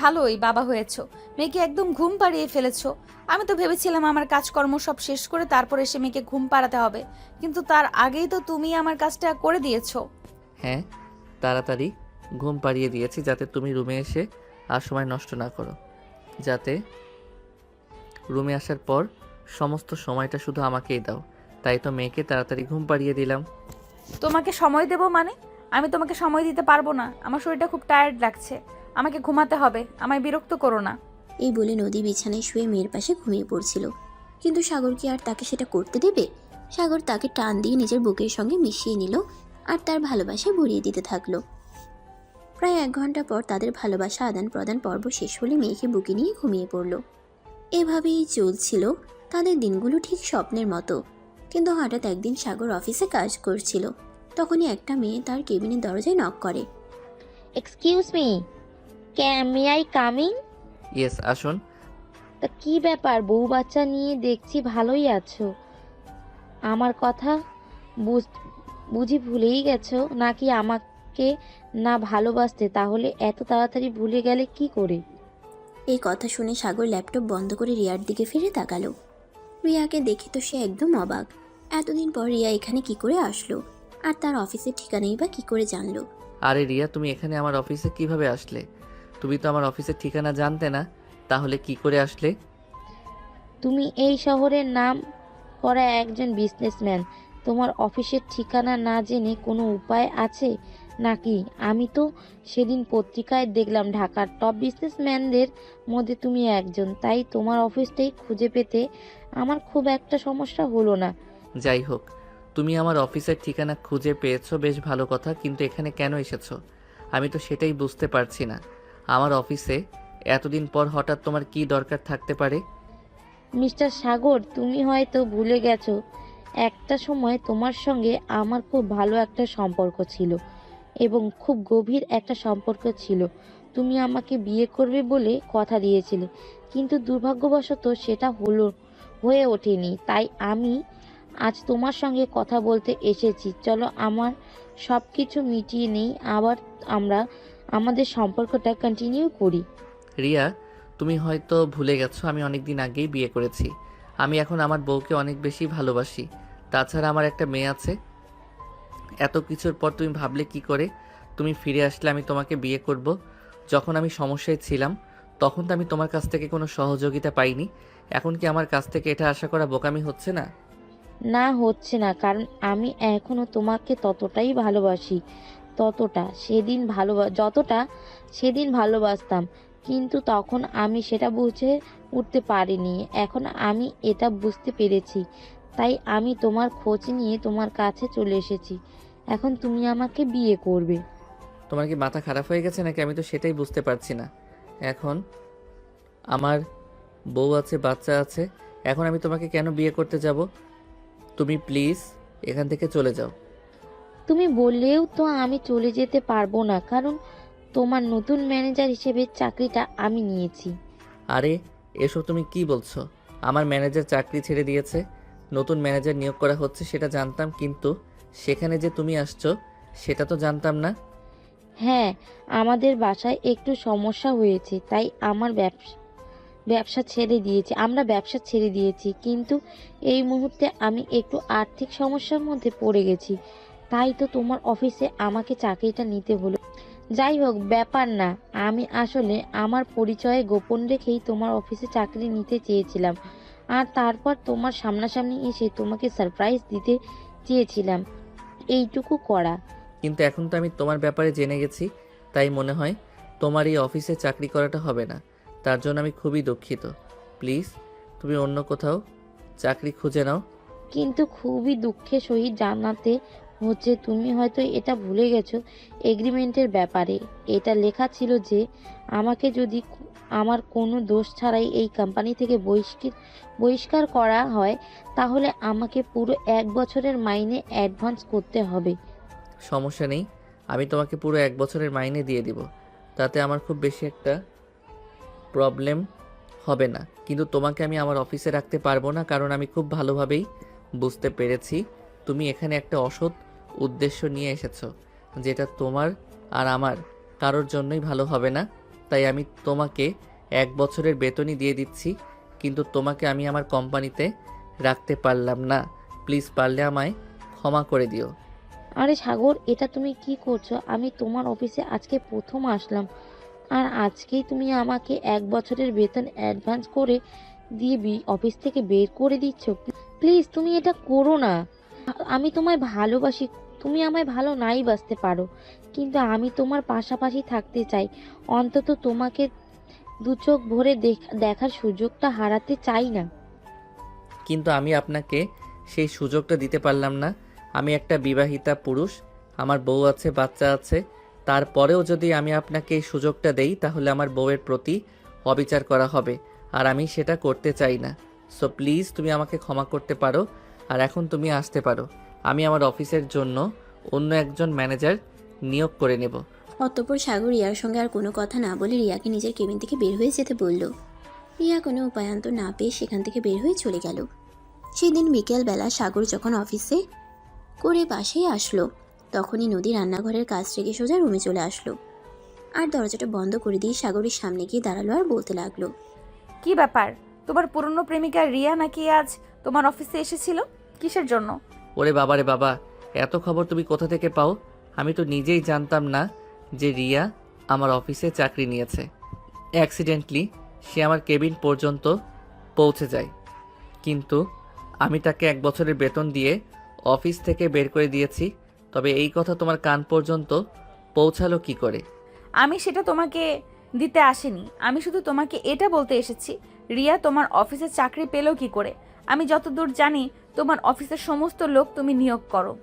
ভালোই বাবা হয়েছো, মেয়েকে একদম ঘুম পাড়িয়ে ফেলেছো। আমি তো ভেবেছিলাম আমার কাজকর্ম সব শেষ করে তারপর এসে মেয়েকে ঘুম পাড়াতে হবে, কিন্তু তার আগেই তো তুমি আমার কাজটা করে দিয়েছো। হ্যাঁ, তাড়াতাড়ি ঘুম পাড়িয়ে দিয়েছি যাতে তুমি রুমে এসে আর সময় নষ্ট না করো, যাতে রুমে আসার পর সমস্ত সময়টা শুধু আমাকেই দাও। তাই তো মেয়েকে তাড়াতাড়ি ঘুম পাড়িয়ে দিলাম। তোমাকে সময় দেব মানে? আমি তোমাকে সময় দিতে পারবো না, আমার শরীরটা খুব টায়ার্ড লাগছে, আমাকে ঘুমাতে হবে, আমায় বিরক্ত করো না। এই বলে নদী বিছানায় শুয়ে মেয়ের পাশে ঘুমিয়ে পড়ছিল, কিন্তু সাগর কি আর তাকে সেটা করতে দেবে? সাগর তাকে টান দিয়ে নিজের বুকের সঙ্গে মিশিয়ে নিল আর তার ভালোবাসা ভরিয়ে দিতে থাকলো। প্রায় 1 ঘন্টা পর তাদের ভালোবাসা আদান প্রদান পর্ব শেষ হলে মেয়েকে বুকে নিয়ে ঘুমিয়ে পড়ল। এভাবেই চলছিল তাদের দিনগুলো ঠিক স্বপ্নের মতো। কিন্তু হঠাৎ একদিন সাগর অফিসে কাজ করছিল, তখনই একটা মেয়ে তার কেবিনের দরজায় নক করে। Excuse me, may I coming? Yes, আসুন। তা কি ব্যাপার, বউ বাচ্চা নিয়ে দেখছি ভালোই আছো। আমার কথা বুঝি ভুলেই গেছো নাকি আমাকে না ভালোবাসতে? তাহলে এত তাড়াতাড়ি ভুলে গেলে কি করে? এই কথা শুনে সাগর ল্যাপটপ বন্ধ করে রিয়ার দিকে ফিরে তাকালো। রিয়াকে দেখে তো সে একদম অবাক। এতদিন পর রিয়া এখানে কি করে আসলো, আর তার অফিসের ঠিকানাই বা কি করে জানলো? আরে রিয়া, তুমি এখানে আমার অফিসে কিভাবে আসলে? তুমি তো আমার অফিসের ঠিকানা জানতে না, তাহলে কি করে আসলে? তুমি এই শহরের নাম করা একজন বিজনেসম্যান, তোমার অফিসের ঠিকানা না জেনে কোনো উপায় আছে নাকি? আমি তো সেদিন পত্রিকায় দেখলাম ঢাকার টপ বিজনেসম্যানদের মধ্যে তুমি একজন, তাই তোমার অফিসটাই খুঁজে পেতে আমার খুব একটা সমস্যা হলো না। যাই হোক, তুমি আমার অফিসের ঠিকানা খুঁজে পেয়েছো, বেশ ভালো কথা, কিন্তু এখানে কেন এসেছো আমি তো সেটাই বুঝতে পারছি না। আমার অফিসে এতদিন পর হঠাৎ তোমার কি দরকার থাকতে পারে? মিস্টার সাগর, তুমি হয়তো ভুলে গেছো, একটা সময় তোমার সঙ্গে আমার খুব ভালো একটা সম্পর্ক ছিল এবং খুব গভীর একটা সম্পর্ক ছিল। তুমি আমাকে বিয়ে করবে বলে কথা দিয়েছিলে, কিন্তু দুর্ভাগ্যবশত সেটা হয়ে ওঠেনি। তাই আমি আজ তোমার সঙ্গে কথা বলতে এসেছি। চলো আমার সব কিছু মিটিয়ে নেই, আবার আমরা আমাদের সম্পর্কটা কন্টিনিউ করি। রিয়া, তুমি হয়তো ভুলে গেছো আমি অনেক দিন আগেই বিয়ে করেছি। আমি এখন আমার বউকে অনেক বেশি ভালোবাসি। তাছাড়া আমার একটা মেয়ে আছে। এত কিছুর পর তুমি ভাবলে কি করে তুমি ফিরে আসলে আমি তোমাকে বিয়ে করব? যখন আমি সমস্যায় ছিলাম তখন তো আমি তোমার কাছ থেকে কোনো সহযোগিতা পাইনি। এখন কি আমার কাছ থেকে এটা আশা করা বোকামি হচ্ছে না? না, হচ্ছে না, কারণ আমি এখনো তোমাকে ততটাই ভালোবাসি, যতটা সেদিন ভালোবাসতাম। কিন্তু তখন আমি সেটা বুঝে উঠতে পারিনি, এখন আমি এটা বুঝতে পেরেছি। তাই আমি তোমার খোঁজ নিয়ে তোমার কাছে চলে এসেছি। এখন তুমি আমাকে বিয়ে করবে। তোমার কি মাথা খারাপ হয়ে গেছে নাকি? আমি তো সেটাই বুঝতে পারছি না। এখন আমার বউ আছে, বাচ্চা আছে, এখন আমি তোমাকে কেন বিয়ে করতে যাব? তুমি প্লিজ এখান থেকে চলে যাও। তুমি বললেও তো আমি চলে যেতে পারবো না, কারণ তোমার নতুন ম্যানেজার হিসেবে চাকরিটা আমি নিয়েছি। আরে এসব তুমি কি বলছো? আমার ম্যানেজার চাকরি ছেড়ে দিয়েছে, নতুন ম্যানেজার নিয়োগ করা হচ্ছে সেটা জানতাম, কিন্তু সেখানে যে তুমি আসছো সেটা তো জানতাম না। হ্যাঁ, আমাদের বাসায় একটু সমস্যা হয়েছে, তাই আমরা ব্যবসা ছেড়ে দিয়েছি। কিন্তু এই মুহূর্তে আমি একটু আর্থিক সমস্যার মধ্যে পড়ে গেছি, তাই তো তোমার অফিসে আমাকে চাকরিটা নিতে হলো। যাই হোক, ব্যাপার না, আমি আসলে আমার পরিচয়ে গোপন রেখেই তোমার অফিসে চাকরি নিতে চেয়েছিলাম, আর তারপর তোমার সামনাসামনি এসে তোমাকে সারপ্রাইজ দিতে চেয়েছিলাম, এইটুকু করা। কিন্তু এখন তো আমি তোমার ব্যাপারে জেনে গেছি, তাই মনে হয় তোমার এই অফিসে চাকরি করাটা হবে না। তার জন্য আমি খুবই দুঃখিত। প্লিজ তুমি অন্য কোথাও চাকরি খুঁজে নাও। কিন্তু খুবই দুঃখের সহিত জানাতে হচ্ছে, তুমি হয়তো এটা ভুলে গেছো, এগ্রিমেন্টের ব্যাপারে এটা লেখা ছিল যে আমাকে যদি আমার কোনো দোষ ছাড়াই এই কোম্পানি থেকে বহিষ্কার করা হয়, তাহলে আমাকে পুরো 1 বছরের মাইনে অ্যাডভান্স করতে হবে। সমস্যা নেই, আমি তোমাকে পুরো 1 বছরের মাইনে দিয়ে দিব, তাতে আমার খুব বেশি একটা প্রবলেম হবে না। কিন্তু তোমাকে আমি আমার অফিসে রাখতে পারবো না, কারণ আমি খুব ভালোভাবেই বুঝতে পেরেছি তুমি এখানে একটা অসৎ উদ্দেশ্য নিয়ে এসেছো, যেটা তোমার আর আমার কারোর জন্যই ভালো হবে না। তাই আমি তোমাকে 1 বছরের বেতনই দিয়ে দিচ্ছি, কিন্তু তোমাকে আমি আমার কোম্পানিতে রাখতে পারলাম না। প্লিজ পারলে আমায় ক্ষমা করে দিও। আরে সাগর, এটা তুমি কি করছো? আমি তোমার অফিসে আজকে প্রথম আসলাম, আর আজকেই তুমি আমাকে 1 বছরের বেতন অ্যাডভান্স করে দিয়ে অফিস থেকে বের করে দিচ্ছ? প্লিজ তুমি এটা করো না। আমি তোমায় ভালোবাসি, তুমি আমায় ভালো নাই বাসতে পারো, কিন্তু আমি তোমার পাশাপাশি থাকতে চাই। অন্তত তোমাকে 2 চোখ ভরে দেখার সুযোগটা হারাতে চাই না। কিন্তু আমি আপনাকে সেই সুযোগটা দিতে পারলাম না। আমি একটা বিবাহিতা পুরুষ, আমার বউ আছে, বাচ্চা আছে। তারপরেও যদি আমি আপনাকে এই সুযোগটা দেই তাহলে আমার বউয়ের প্রতি অবিচার করা হবে, আর আমি সেটা করতে চাই না। সো প্লিজ তুমি আমাকে ক্ষমা করতে পারো, আর এখন তুমি আসতে পারো। আমি আমার অফিসের জন্য অন্য একজন ম্যানেজার নিয়োগ করে নেব। অতঃপর সাগর রিয়ার সঙ্গে আর কোনো কথা না বলে রিয়াকে নিজের কেবিন থেকে বের হয়ে যেতে বলল। রিয়া কোনো উপায়ান্তর না পেয়ে সেখান থেকে বের হয়ে চলে গেল। সেদিন বিকেলবেলা সাগর যখন অফিসে করে বাসায় আসলো, তখনই নদী রান্নাঘরের কাজ থেকে সোজা রুমে চলে আসলো, আর দরজাটা বন্ধ করে দিয়ে সাগরের সামনে গিয়ে দাঁড়ালো আর বলতে লাগলো, কি ব্যাপার? তোমার পুরনো প্রেমিকা রিয়া নাকি আজ তোমার অফিসে এসেছিল? কিসের জন্য? ওরে বাবা রে বাবা, এত খবর তুমি কোথা থেকে পাও? আমি তো নিজেই জানতাম না যে রিয়া আমার অফিসে চাকরি নিয়েছে। অ্যাক্সিডেন্টলি সে আমার কেবিন পর্যন্ত পৌঁছে যায়, কিন্তু আমি তাকে 1 বছরের বেতন দিয়ে অফিস থেকে বের করে দিয়েছি। তবে এই কথা তোমার কান পর্যন্ত পৌঁছালো কি করে? আমি সেটা তোমাকে দিতে আসিনি, আমি শুধু তোমাকে এটা বলতে এসেছি, রিয়া তোমার অফিসে চাকরি পেলো কি করে? আমি যতদূর জানি তোমার অফিসের সমস্ত লোক তুমি নিয়োগ করো,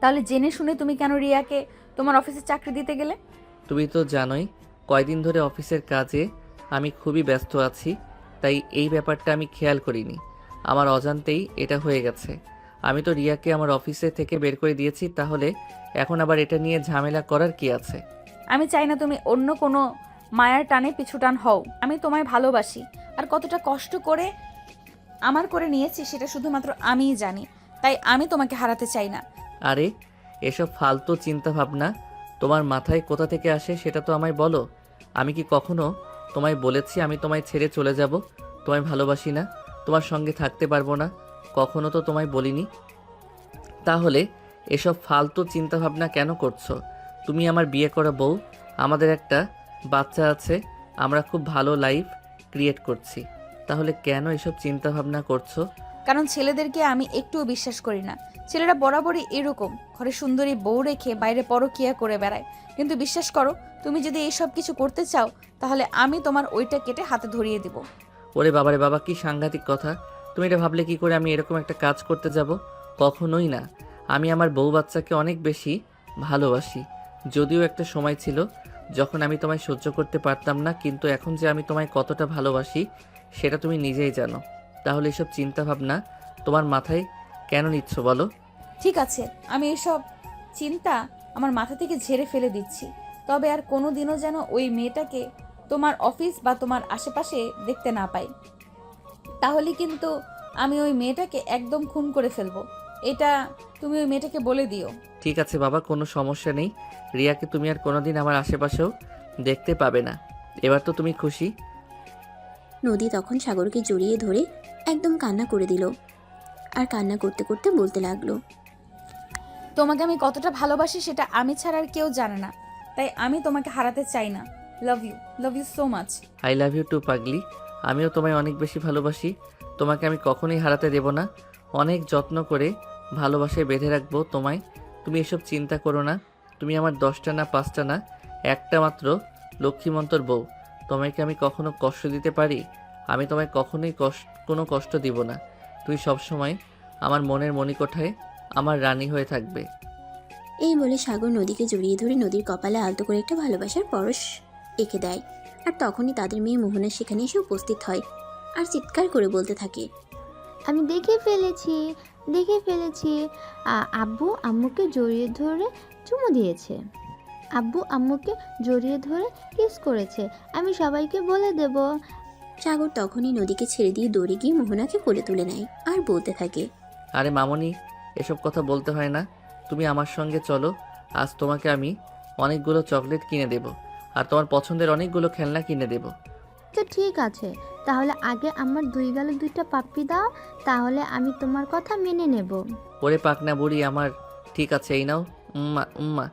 তাহলে জেনে শুনে তুমি কেন রিয়াকে তোমার অফিসে চাকরি দিতে গেলে? তুমি তো জানোই কয়দিন ধরে অফিসের কাজে আমি খুবই ব্যস্ত আছি, তাই এই ব্যাপারটা আমি খেয়াল করিনি। আমার অজান্তেই এটা হয়ে গেছে। আমি তো রিয়াকে আমার অফিসে থেকে বের করে দিয়েছি, তাহলে এখন আবার এটা নিয়ে ঝামেলা করার কি আছে? আমি চাই না তুমি অন্য কোনো মায়ার টানে পিছুটান হও। আমি তোমায় ভালোবাসি, আর কতটা কষ্ট করে আমার করে নিয়েছি সেটা শুধুমাত্র আমিই জানি, তাই আমি তোমাকে হারাতে চাই না। আরে এসব ফালতু চিন্তা ভাবনা তোমার মাথায় কোথা থেকে আসে সেটা তো আমায় বলো। আমি কি কখনো তোমায় বলেছি আমি তোমায় ছেড়ে চলে যাব, তোমায় ভালোবাসি না, তোমার সঙ্গে থাকতে পারবো না? কখনো তো তোমায় বলিনি। তাহলে এসব ফালতু চিন্তা ভাবনা কেন করছো? তুমি আমার বিয়ে করা বউ, আমাদের একটা বাচ্চা আছে, আমরা খুব ভালো লাইফ ক্রিয়েট করছি। তাহলে কেন এসব চিন্তা ভাবনা করছো? কারণ ছেলেদেরকে আমি একটুও বিশ্বাস করি না। ছেলেরা বরাবরই এরকম, ঘরে সুন্দরী বউ রেখে বাইরে পরকীয়া করে বেড়ায়। কিন্তু বিশ্বাস করো, তুমি যদি এইসব কিছু করতে চাও তাহলে আমি তোমার ওইটা কেটে হাতে ধরিয়ে দিব। ওরে বাবারে বাবা, কি সাংঘাতিক কথা! তুমি এটা ভাবলে কি করে আমি এরকম একটা কাজ করতে যাব? কখনোই না। আমি আমার বউ বাচ্চাকে অনেক বেশি ভালোবাসি। যদিও একটা সময় ছিল যখন আমি তোমায় সহ্য করতে পারতাম না, কিন্তু এখন যে আমি তোমায় কতটা ভালোবাসি সেটা তুমি নিজেই জানো। তাহলে এসব চিন্তা ভাবনা তোমার মাথায় কেন নিচ্ছ বলো? ঠিক আছে, আমি এসব চিন্তা আমার মাথা থেকে ঝেড়ে ফেলে দিচ্ছি। তবে আর কোনো দিনও যেন ওই মেয়েটাকে তোমার অফিস বা তোমার আশেপাশে দেখতে না পাই। তাহলে কিন্তু আমি ওই মেয়েটাকে একদম খুন করে ফেলবো। এটা তুমি ওই মেয়েটাকে বলে দিও। ঠিক আছে বাবা, কোনো সমস্যা নেই। রিয়াকে তুমি আর কোনোদিন আমার আশেপাশেও দেখতে পাবে না। এবার তো তুমি খুশি? নদী তখন সাগরকে জড়িয়ে ধরে একদম কান্না করে দিল, আর কান্না করতে করতে বলতে লাগলো, তোমাকে আমি কতটা ভালোবাসি সেটা আমি ছাড়া আর কেউ জানে না, তাই আমি তোমাকে হারাতে চাই না। Love you so much. I love you too পাগলি। আমিও তোমায় অনেক বেশি ভালোবাসি। তোমাকে আমি কখনোই হারাতে দেব না। অনেক যত্ন করে ভালোবাসায় বেঁধে রাখবো তোমায়। তুমি এসব চিন্তা করো না। তুমি আমার 10টা না 5টা না, একটা মাত্র লক্ষ্মীমন্তর বউ। তোমাকে আমি কখনো কষ্ট দিতে পারি? আমি তোমায় কখনোই কোনো কষ্ট দিব না। তুই সবসময় আমার মনের মণিকোঠায় আমার রানী হয়ে থাকবে। এই বলে সাগর নদীকে জড়িয়ে ধরে নদীর কপালে আলতো করে একটা ভালোবাসার পরশ এঁকে দেয়। আর তখনই তাদের মেয়ে মোহনা সেখানে এসে উপস্থিত হয় আর চিৎকার করে বলতে থাকে, আমি দেখে ফেলেছি আব্বু আম্মুকে জড়িয়ে ধরে চুমু দিয়েছে, আব্বু আম্মুকে জড়িয়ে ধরে কিস করেছে, আমি সবাইকে বলে দেব। সাগর তখনই নদীকে ছেড়ে দিয়ে দৌড়ে গিয়ে মোহনাকে কোলে তুলে নেয় আর বলতে থাকে, আরে মামনি, এসব কথা বলতে হয় না। তুমি আমার সঙ্গে চলো, আজ তোমাকে আমি অনেকগুলো চকলেট কিনে দেব। আর তোমার পছন্দের অনেকগুলো খেলনা কিনে দেব। তো ঠিক আছে, তাহলে আগে আমার 2 গালে 2টা পাপ্পি দাও, তাহলে আমি তোমার কথা মেনে নেব। ওরে পাকনা বুড়ি আমার, ঠিক আছে এই নাও, উম্মা উম্মা।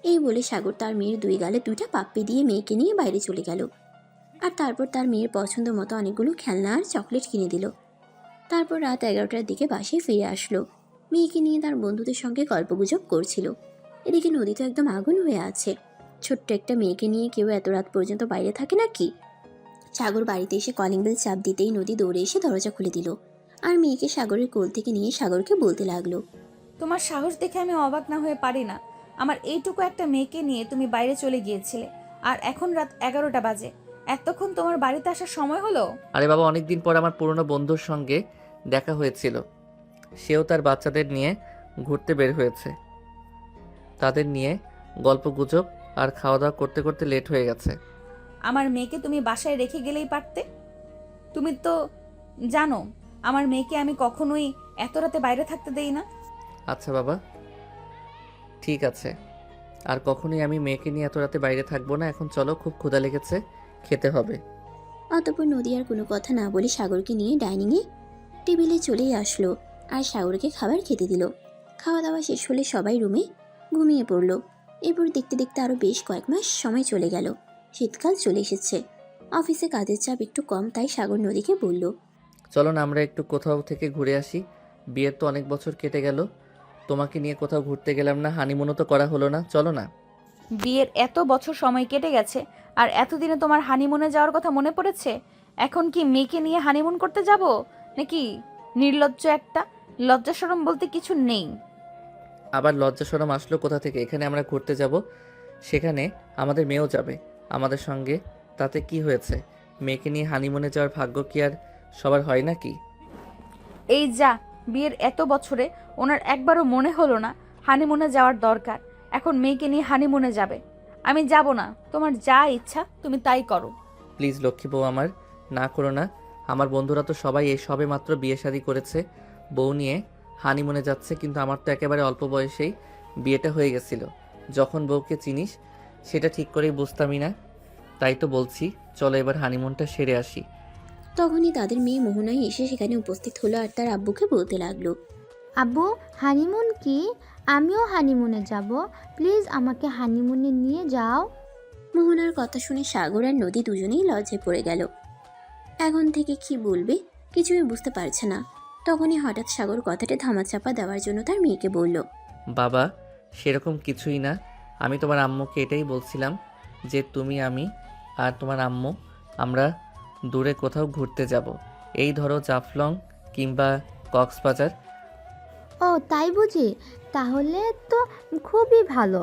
এই বলে সাগর তার মেয়ের 2 গালে 2টা পাপ্পি দিয়ে মেয়েকে নিয়ে বাইরে চলে গেল। আর তারপর তার মেয়ের পছন্দ মতো অনেকগুলো খেলনা আর চকলেট কিনে দিল। তারপর রাত 11টার দিকে বাসায় ফিরে আসলো। মেয়েকে নিয়ে তার বন্ধুদের সঙ্গে গল্পগুজব করছিল। এদিকে নদী তো একদম আগুন হয়ে আছে। ছোট্ট একটা মেয়েকে নিয়ে কেউ এত রাত পর্যন্ত বাইরে থাকে নাকি? সাগর বাড়িতে এসে কলিং বেল চাপ দিতেই নদী দৌড়ে এসে দরজা খুলে দিল আর মেয়েকে সাগরের কোল থেকে নিয়ে সাগরকে বলতে লাগলো, তোমার সাহস দেখে আমি অবাক না হয়ে পারি না। আমার এইটুকু একটা মেয়েকে নিয়ে তুমি বাইরে চলে গিয়েছিলে, আর এখন রাত 11টা বাজে। এতক্ষণ তোমার বাড়িতে আসার সময় হলো? আরে বাবা, অনেকদিন পর আমার পুরনো বন্ধুর সঙ্গে দেখা হয়েছিল। সেও তার বাচ্চাদের নিয়ে ঘুরতে বের হয়েছে। তাদের নিয়ে গল্প গুজব আর খাওয়া দাওয়া করতে করতে লেট হয়ে গেছে। আমার মেয়েকে তুমি বাসায় রেখে গেলেই পারতে। তুমি তো জানো আমার মেয়েকে আমি কখনোই এত রাতে বাইরে থাকতে দেই না। আচ্ছা বাবা, ঠিক আছে, আর কখনোই আমি মেয়েকে নিয়ে এত রাতে বাইরে থাকবো না। এখন চলো, খুব ক্ষুধা লেগেছে, খেতে হবে। অতঃপর নদী আর কোনো কথা না বলে সাগরকে নিয়ে ডাইনিংয়ে টেবিলে চলেই আসলো আর সাগরকে খাবার খেতে দিল। খাওয়া দাওয়া শেষ হলে সবাই রুমে ঘুমিয়ে পড়লো। এরপর দেখতে দেখতে আরও বেশ কয়েক মাস সময় চলে গেল। শীতকাল চলে এসেছে। অফিসে কাজের চাপ একটু কম, তাই সাগর নদীকে বলল, চলো না আমরা একটু কোথাও থেকে ঘুরে আসি। বিয়ের তো অনেক বছর কেটে গেল, তোমাকে নিয়ে কোথাও ঘুরতে গেলাম না, হানিমুনও তো করা হলো না, চলো না। বিয়ের এত বছর সময় কেটে গেছে, আর এতদিনে তোমার হানিমুনে যাওয়ার কথা মনে পড়েছে? এখন কি মেয়েকে নিয়ে হানিমুন করতে যাব নাকি? নির্লজ্জ একটা, লজ্জা শরম বলতে কিছু নেই। আবার লজ্জা শরম আসলো কোথা থেকে? এখানে আমরা ঘুরতে যাব, সেখানে আমাদের মেয়েও যাবে আমাদের সঙ্গে, তাতে কি হয়েছে? মেয়েকে নিয়ে হানিমুনে যাওয়ার ভাগ্য কি আর সবার হয় নাকি? এই যা, বিয়ের এত বছরে ওনার একবারও মনে হলো না হানিমুনে যাওয়ার দরকার। এখন মেয়েকে নিয়ে হানিমুনে যাবে। আমি যাব না, তোমার যা ইচ্ছা তুমি তাই করো। প্লিজ লক্ষ্মী বউ আমার, না করো না। আমার বন্ধুরা তো সবাই এই সবে মাত্র বিয়ে শাদী করেছে, বউ নিয়ে হানিমুনে যাচ্ছে, কিন্তু আমার তো একেবারে অল্প বয়সেই বিয়েটা হয়ে গেছিল। যখন বউকে চিনিস সেটা ঠিক করেই বুঝতামই না। তাই তো বলছি, চলো এবার হানিমুনটা সেরে আসি। তখনই তাদের মেয়ে মোহনাই এসে সেখানে উপস্থিত হলো আর তার আব্বুকে বলতে লাগলো, আব্বু, হানিমুন কি? আমিও হানিমুনে যাব, প্লিজ আমাকে হানিমুনে নিয়ে যাও। মোহনার কথা শুনে সাগর আর নদী দুজনেই লজ্জায় পড়ে গেল। এখন থেকে কি বলবে কিছুই বুঝতে পারছে না। তখনই হঠাৎ সাগর কথাটা ধামাচাপা দেওয়ার জন্য তার মেয়েকে বলল, বাবা, সেরকম কিছুই না। আমি তোমার আম্মুকে এটাই বলছিলাম যে তুমি, আমি আর তোমার আম্মু আমরা দূরে কোথাও ঘুরতে যাব, এই ধরো জাফলং কিংবা কক্সবাজার। ও তাই বুঝি? তাহলে তো খুবই ভালো,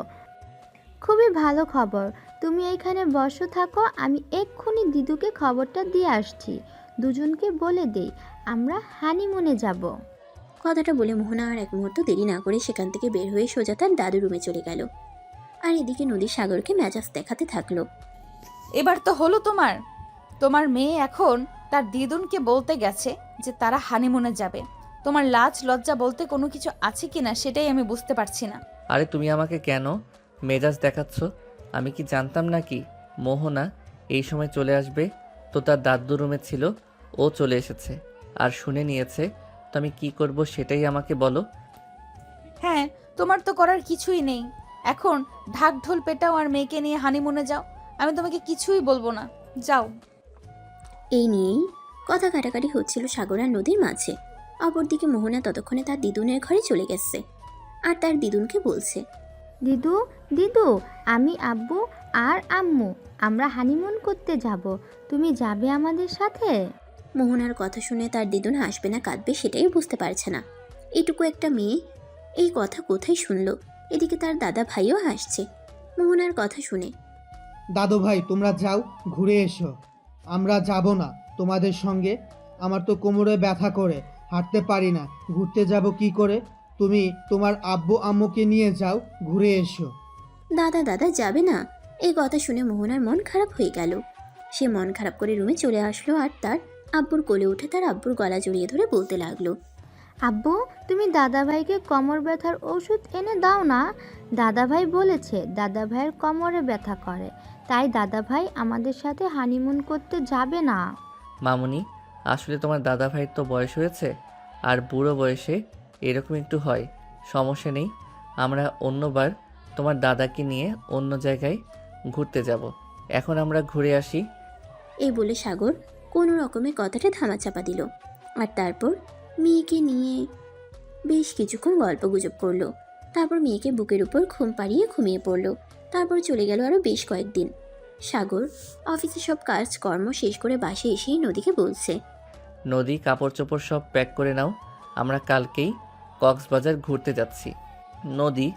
খুবই ভালো খবর। তুমি এইখানে বসো থাকো, আমি এক্ষুনি দিদুকে খবরটা দিয়ে আসছি। দুজনকে বলে দেই আমরা হানিমুনে যাব। কথাটা বলে মোহনা আর এক মুহূর্ত দেরি না করে সেখান থেকে বের হয়ে সোজা তার দাদুর রুমে চলে গেল। আর এদিকে নদী সাগরকে মেজাজ দেখাতে থাকলো, এবার তো হলো তোমার। তোমার মেয়ে এখন তার দিদুনকে বলতে গেছে যে তারা হানিমুনে যাবে। তোমার লাজ লজ্জা বলতে কোনো কিছু আছে কিনা সেটাই আমি বুঝতে পারছি না। আরে তুমি আমাকে কেন মেজাজ দেখাচ্ছ? আমি কি জানতাম নাকি মোহনা এই সময় চলে আসবে? তো তার দাদুর রুমে ছিল, ও চলে এসেছে আর শুনে নিয়েছে, তো আমি কি করব সেটাই আমাকে বলো। হ্যাঁ, তোমার তো করার কিছুই নেই। এখন ঢাক ঢোল পেটাও আর মেয়েকে নিয়ে হানিমুনে যাও। আমি তোমাকে কিছুই বলবো না, যাও। এই নিয়েই কথা কাটাকাটি হচ্ছিল সাগর আর নদীর মাঝে। অপরদিকে মোহনা ততক্ষণে তার দিদুনের ঘরে চলে গেছে আর তার দিদুনকে বলছে, দিদু, দিদু, আমি, আব্বু আর আম্মু আমরা হানিমুন করতে যাব, তুমি যাবে আমাদের সাথে? মোহনার কথা শুনে তার দিদুন হাসবে না কাঁদবে সেটাই বুঝতে পারছে না। এটুকু একটা মেয়ে এই কথা কোথায় শুনলো? এদিকে তার দাদা ভাইও হাসছে মোহনার কথা শুনে। দাদু ভাই, তোমরা যাও, ঘুরে এসো। আমরা যাব না তোমাদের সঙ্গে, আমার তো কোমরে ব্যথা করে হাঁটতে পারি না, ঘুরতে যাব কি করে? তুমি তোমার আব্বু আম্মুকে নিয়ে যাও, ঘুরে এসো। দাদা দাদা যাবে না? এই কথা শুনে মোহনার মন খারাপ হয়ে গেল। সে মন খারাপ করে রুমে চলে আসলো আর তার আব্বুর কোলে উঠে তার আব্বুর গলা জড়িয়ে ধরে বলতে লাগলো, আব্বু, তুমি দাদাভাইকে কোমর ব্যথার ওষুধ এনে দাও না। দাদাভাই বলেছে দাদাভাইয়ের কোমরে ব্যথা করে, তাই দাদাভাই আমাদের সাথে হানিমুন করতে যাবে না। মামুনি, আসলে তোমার দাদা ভাইয়ের তো বয়স হয়েছে, আর বুড়ো বয়সে এরকম একটু হয়। সমস্যা নেই, আমরা অন্যবার তোমার দাদাকে নিয়ে অন্য জায়গায় ঘুরতে যাব। এখন আমরা ঘুরে আসি। এই বলে সাগর কোনো রকমের কথাটা ধামাচাপা দিল, আর তারপর মেয়েকে নিয়ে বেশ কিছুক্ষণ গল্পগুজব করলো। তারপর মেয়েকে বুকের উপর ঘুম পাড়িয়ে ঘুমিয়ে পড়লো। তারপর চলে গেল আরও বেশ কয়েকদিন। সাগর অফিসে সব কাজকর্ম শেষ করে বাসে এসেই নদীকে বলছে, নদী, কাপড় চোপড় সব প্যাক করে নাও, আমরা কালকেই কক্সবাজার ঘুরতে যাচ্ছি। নদী,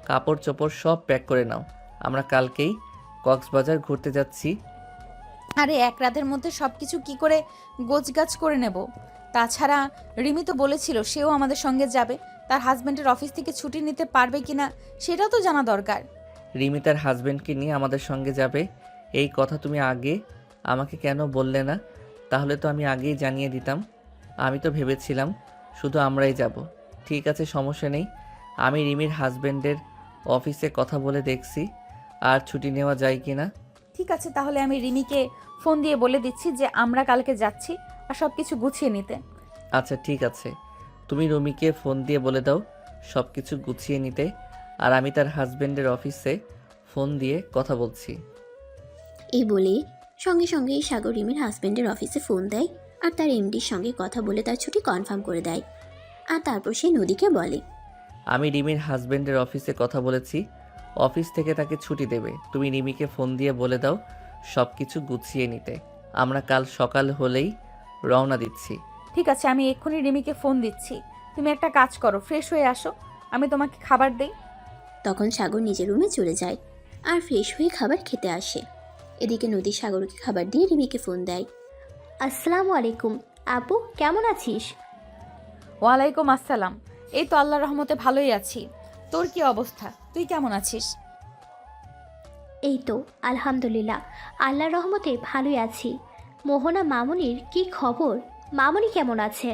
কাপড় চোপড় সব প্যাক করে নাও, আমরা কালকেই কক্সবাজার ঘুরতে যাচ্ছি। আরে এক রাতের মধ্যে সব কিছু কী করে গোছগাছ করে নেব? তাছাড়া রিমি তো বলেছিল সেও আমাদের সঙ্গে যাবে। তার হাজব্যান্ডের অফিস থেকে ছুটি নিতে পারবে কিনা সেটাও তো জানা দরকার। রিমি তার হাজবেন্ডকে নিয়ে আমাদের সঙ্গে যাবে, এই কথা তুমি আগে আমাকে কেন বললে না? তাহলে তো আমি আগেই জানিয়ে দিতাম। আমি তো ভেবেছিলাম শুধু আমরাই যাব। ঠিক আছে, সমস্যা নেই, আমি রিমির হাজবেন্ডের অফিসে কথা বলে দেখছি আর ছুটি নেওয়া যায় কি না। ঠিক আছে, তাহলে আমি রিমিকে ফোন দিয়ে বলে দিচ্ছি যে আমরা কালকে যাচ্ছি আর সব কিছু গুছিয়ে নিতে। আচ্ছা ঠিক আছে, তুমি রুমিকে ফোন দিয়ে বলে দাও সব কিছু গুছিয়ে নিতে, আর আমি তার হাজবেন্ডের অফিসে ফোন দিয়ে কথা বলছি। এই বলে সঙ্গে সঙ্গেই সাগর রিমির হাজব্যান্ডের অফিসে ফোন দেয় আর তার এমডির সঙ্গে কথা বলে তার ছুটি কনফার্ম করে দেয়। আর তারপর সে নদীকে বলে, আমি রিমির হাজবেন্ডের অফিসে কথা বলেছি, অফিস থেকে তাকে ছুটি দেবে। তুমি রিমিকে ফোন দিয়ে বলে দাও সব কিছু গুছিয়ে নিতে, আমরা কাল সকাল হলেই রওনা দিচ্ছি। ঠিক আছে, আমি এক্ষুনি রিমিকে ফোন দিচ্ছি। তুমি একটা কাজ করো, ফ্রেশ হয়ে আসো, আমি তোমাকে খাবার দেই। তখন সাগর নিজের রুমে চলে যায় আর ফ্রেশ হয়ে খাবার খেতে আসে। এদিকে নদী সাগরকে খাবার দিয়ে রিমিকে ফোন দেয়। আসসালামু আলাইকুম আপু, কেমন আছিস? ওয়ালাইকুম আসসালাম। এই তো আল্লাহর রহমতে ভালোই আছি। তোর কি অবস্থা? তুই কেমন আছিস? এই তো আলহামদুলিল্লাহ, আল্লাহর রহমতে ভালোই আছি। মোহনা মামুনির কি খবর? মামুনি কেমন আছে?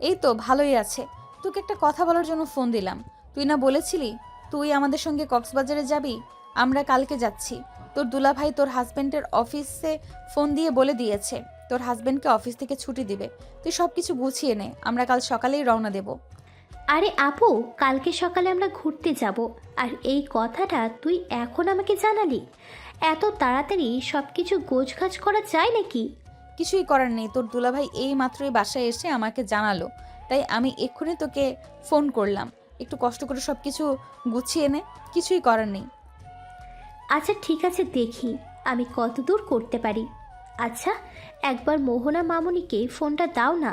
এই তো ভালোই আছে। তোকে একটা কথা বলার জন্য ফোন দিলাম। তুই না বলেছিলি তুই আমাদের সঙ্গে কক্সবাজারে যাবি? আমরা কালকে যাচ্ছি। তোর দুলাভাই তোর হাজব্যান্ডের অফিসে ফোন দিয়ে বলে দিয়েছে তোর হাজব্যান্ডকে অফিস থেকে ছুটি দিবে। তুই সব কিছু গুছিয়ে নে, আমরা কাল সকালেই রওনা দেব। আরে আপু, কালকে সকালে আমরা ঘুরতে যাব, আর এই কথাটা তুই এখন আমাকে জানালি? এত তাড়াতাড়ি সব কিছু গোছগাছ করা যায় নাকি? কিছুই করার নেই, তোর দুলাভাই এই মাত্রই বাসায় এসে আমাকে জানালো, তাই আমি এক্ষুনি তোকে ফোন করলাম। একটু কষ্ট করে সব কিছু গুছিয়ে নে, কিছুই করার নেই। আচ্ছা ঠিক আছে, দেখি আমি কত দূর করতে পারি। আচ্ছা একবার মোহনা মামুনিকে ফোনটা দাও না।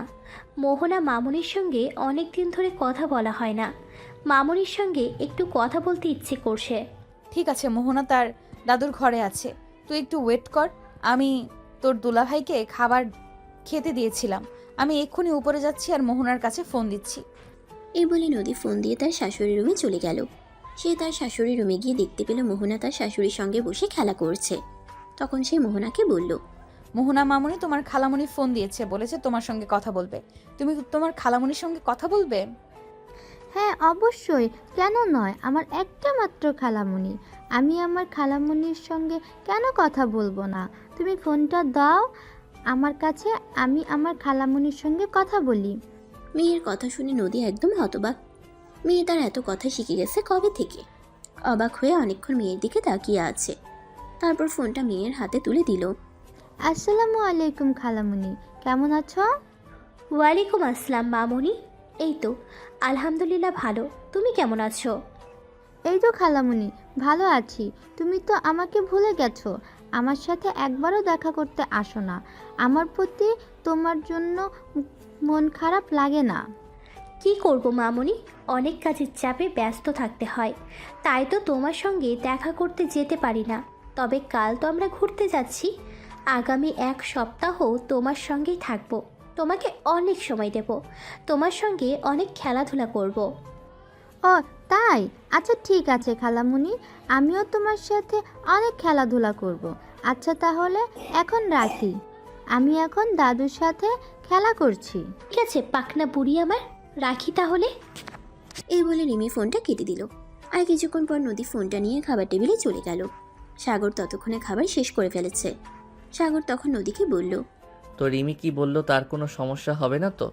মোহনা মামুনির সঙ্গে অনেক দিন ধরে কথা বলা হয় না, মামুনির সঙ্গে একটু কথা বলতে ইচ্ছে করছে। ঠিক আছে, মোহনা তার দাদুর ঘরে আছে, তুই একটু ওয়েট কর। আমি তোর দুলাভাইকে খাবার খেতে দিয়েছিলাম, আমি এক্ষুনি উপরে যাচ্ছি আর মোহনার কাছে ফোন দিচ্ছি। এই বলে নদী ফোন দিয়ে তার শাশুড়ির রুমে চলে গেল। সে তার শাশুড়ির রুমে গিয়ে দেখতে পেল মোহনা তার শাশুড়ির সঙ্গে বসে খেলা করছে। তখন সে মোহনাকে বলল, মোহনা মামুনি তোমার খালামণি ফোন দিয়েছে, বলেছে তোমার সঙ্গে কথা বলবে। তুমি তোমার খালামণির সঙ্গে কথা বলবে? হ্যাঁ অবশ্যই, কেন নয়, আমার একটা মাত্র খালামণি, আমি আমার খালামণির সঙ্গে কেন কথা বলবো না? তুমি ফোনটা দাও আমার কাছে, আমি আমার খালামণির সঙ্গে কথা বলি। মেয়ের কথা শুনে নদী একদম হতবাক। মেয়ে তার এত কথা শিখে গেছে কবে থেকে? অবাক হয়ে অনেকক্ষণ মেয়ের দিকে তাকিয়ে আছে। তারপর ফোনটা মেয়ের হাতে তুলে দিল। আসসালামু আলাইকুম খালামণি, কেমন আছো? ওয়ালাইকুম আসসালাম মামুনি। এই তো আলহামদুলিল্লাহ ভালো, তুমি কেমন আছো? এই তো খালামণি, ভালো আছি। তুমি তো আমাকে ভুলে গেছো, আমার সাথে একবারও দেখা করতে আসো না। আমার প্রতি তোমার জন্য মন খারাপ লাগে না? কি করব মামুনি, অনেক কাজের চাপে ব্যস্ত থাকতে হয়, তাই তো তোমার সঙ্গে দেখা করতে যেতে পারি না। তবে কাল তো আমরা ঘুরতে যাচ্ছি, আগামী এক সপ্তাহ তোমার সঙ্গেই থাকবো, তোমাকে অনেক সময় দেব, তোমার সঙ্গে অনেক খেলাধুলা করব। ও তাই? আচ্ছা ঠিক আছে খালামণি, আমিও তোমার সাথে অনেক খেলাধুলা করব। আচ্ছা তাহলে এখন রাখি, আমি এখন দাদুর সাথে খেলা করছি। ঠিক আছে পাকনা বুড়ি আমার, রাখি তাহলে। এই বলে রিমি ফোনটা কেটে দিল। আর কিছুক্ষণ পর নদী ফোনটা নিয়ে খাবার টেবিলে চলে গেল। সাগর ততক্ষণে খাবার শেষ করে ফেলেছে। সাগর তখন নদীকে বলল, তো রিমি কি বললো তার কোনো সমস্যা হবে না তো?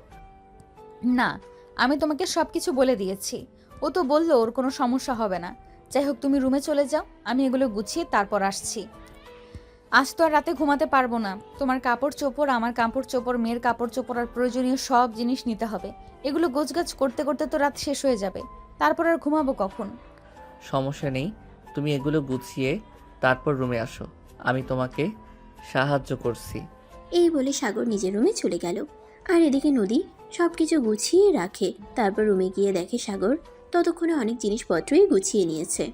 না, আমি তোমাকে সব কিছু বলে দিয়েছি। ও তো বললো ওর কোনো সমস্যা হবে না। যাই হোক, তুমি রুমে চলে যাও, আমি এগুলো গুছিয়ে তারপর আসছি। আজ তো আর রাতে ঘুমাতে পারবো না। তোমার কাপড় চোপড়, আমার কাপড় চোপড়, মেয়ের কাপড় চোপড় আর প্রয়োজনীয় সব জিনিস নিতে হবে। এগুলো গোছগাছ করতে করতে তো রাত শেষ হয়ে যাবে। তারপর আর ঘুমাবো কখন? সমস্যা নেই, তুমি এগুলো গুছিয়ে তারপর রুমে আসো, আমি তোমাকে সাহায্য করছি। এই বলে সাগর নিজের রুমে চলে গেল। আর এদিকে নদী সবকিছু গুছিয়ে রাখে। তারপর রুমে গিয়ে দেখে সাগর ততক্ষণে অনেক জিনিসপত্রই গুছিয়ে নিয়েছে।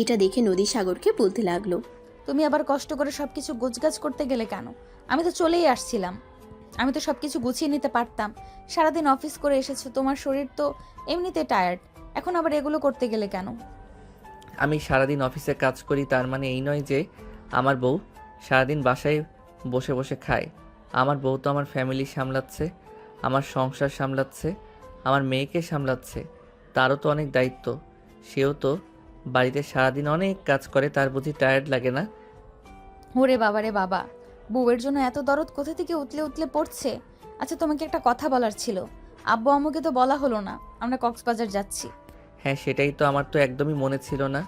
এটা দেখে নদী সাগরকে বলতে লাগলো, তুমি আবার কষ্ট করে সবকিছু গোছগাছ করতে গেলে কেন? আমি তো চলেই আসছিলাম। আমি তো সবকিছু গুছিয়ে নিতে পারতাম। সারাদিন অফিস করে এসেছো, তোমার শরীর তো এমনিতে টায়ার্ড, এখন আবার এগুলো করতে গেলে কেন? আমি সারাদিন অফিসে কাজ করি, তার মানে এই নয় যে আমার বউ সারাদিন বাসায় বসে বসে খায়। আমার বউ তো আমার ফ্যামিলি সামলাচ্ছে, আমার সংসার সামলাচ্ছে, আমার মেয়েকে সামলাচ্ছে। তারও তো অনেক দায়িত্ব, সেও তো বাড়িতে সারাদিন অনেক কাজ করে, তার বুঝি টায়ার্ড লাগে না? ওরে বাবা রে বাবা, বউয়ের জন্য এত দরদ কোথা থেকে উতলে উতলে পড়ছে। আচ্ছা, তোমাকে একটা কথা বলার ছিল। আব্বু আম্মুকে তো বলা হলো না আমরা কক্সবাজার যাচ্ছি। হ্যাঁ, সেটাই তো আমার তো একদমই মনে ছিল না।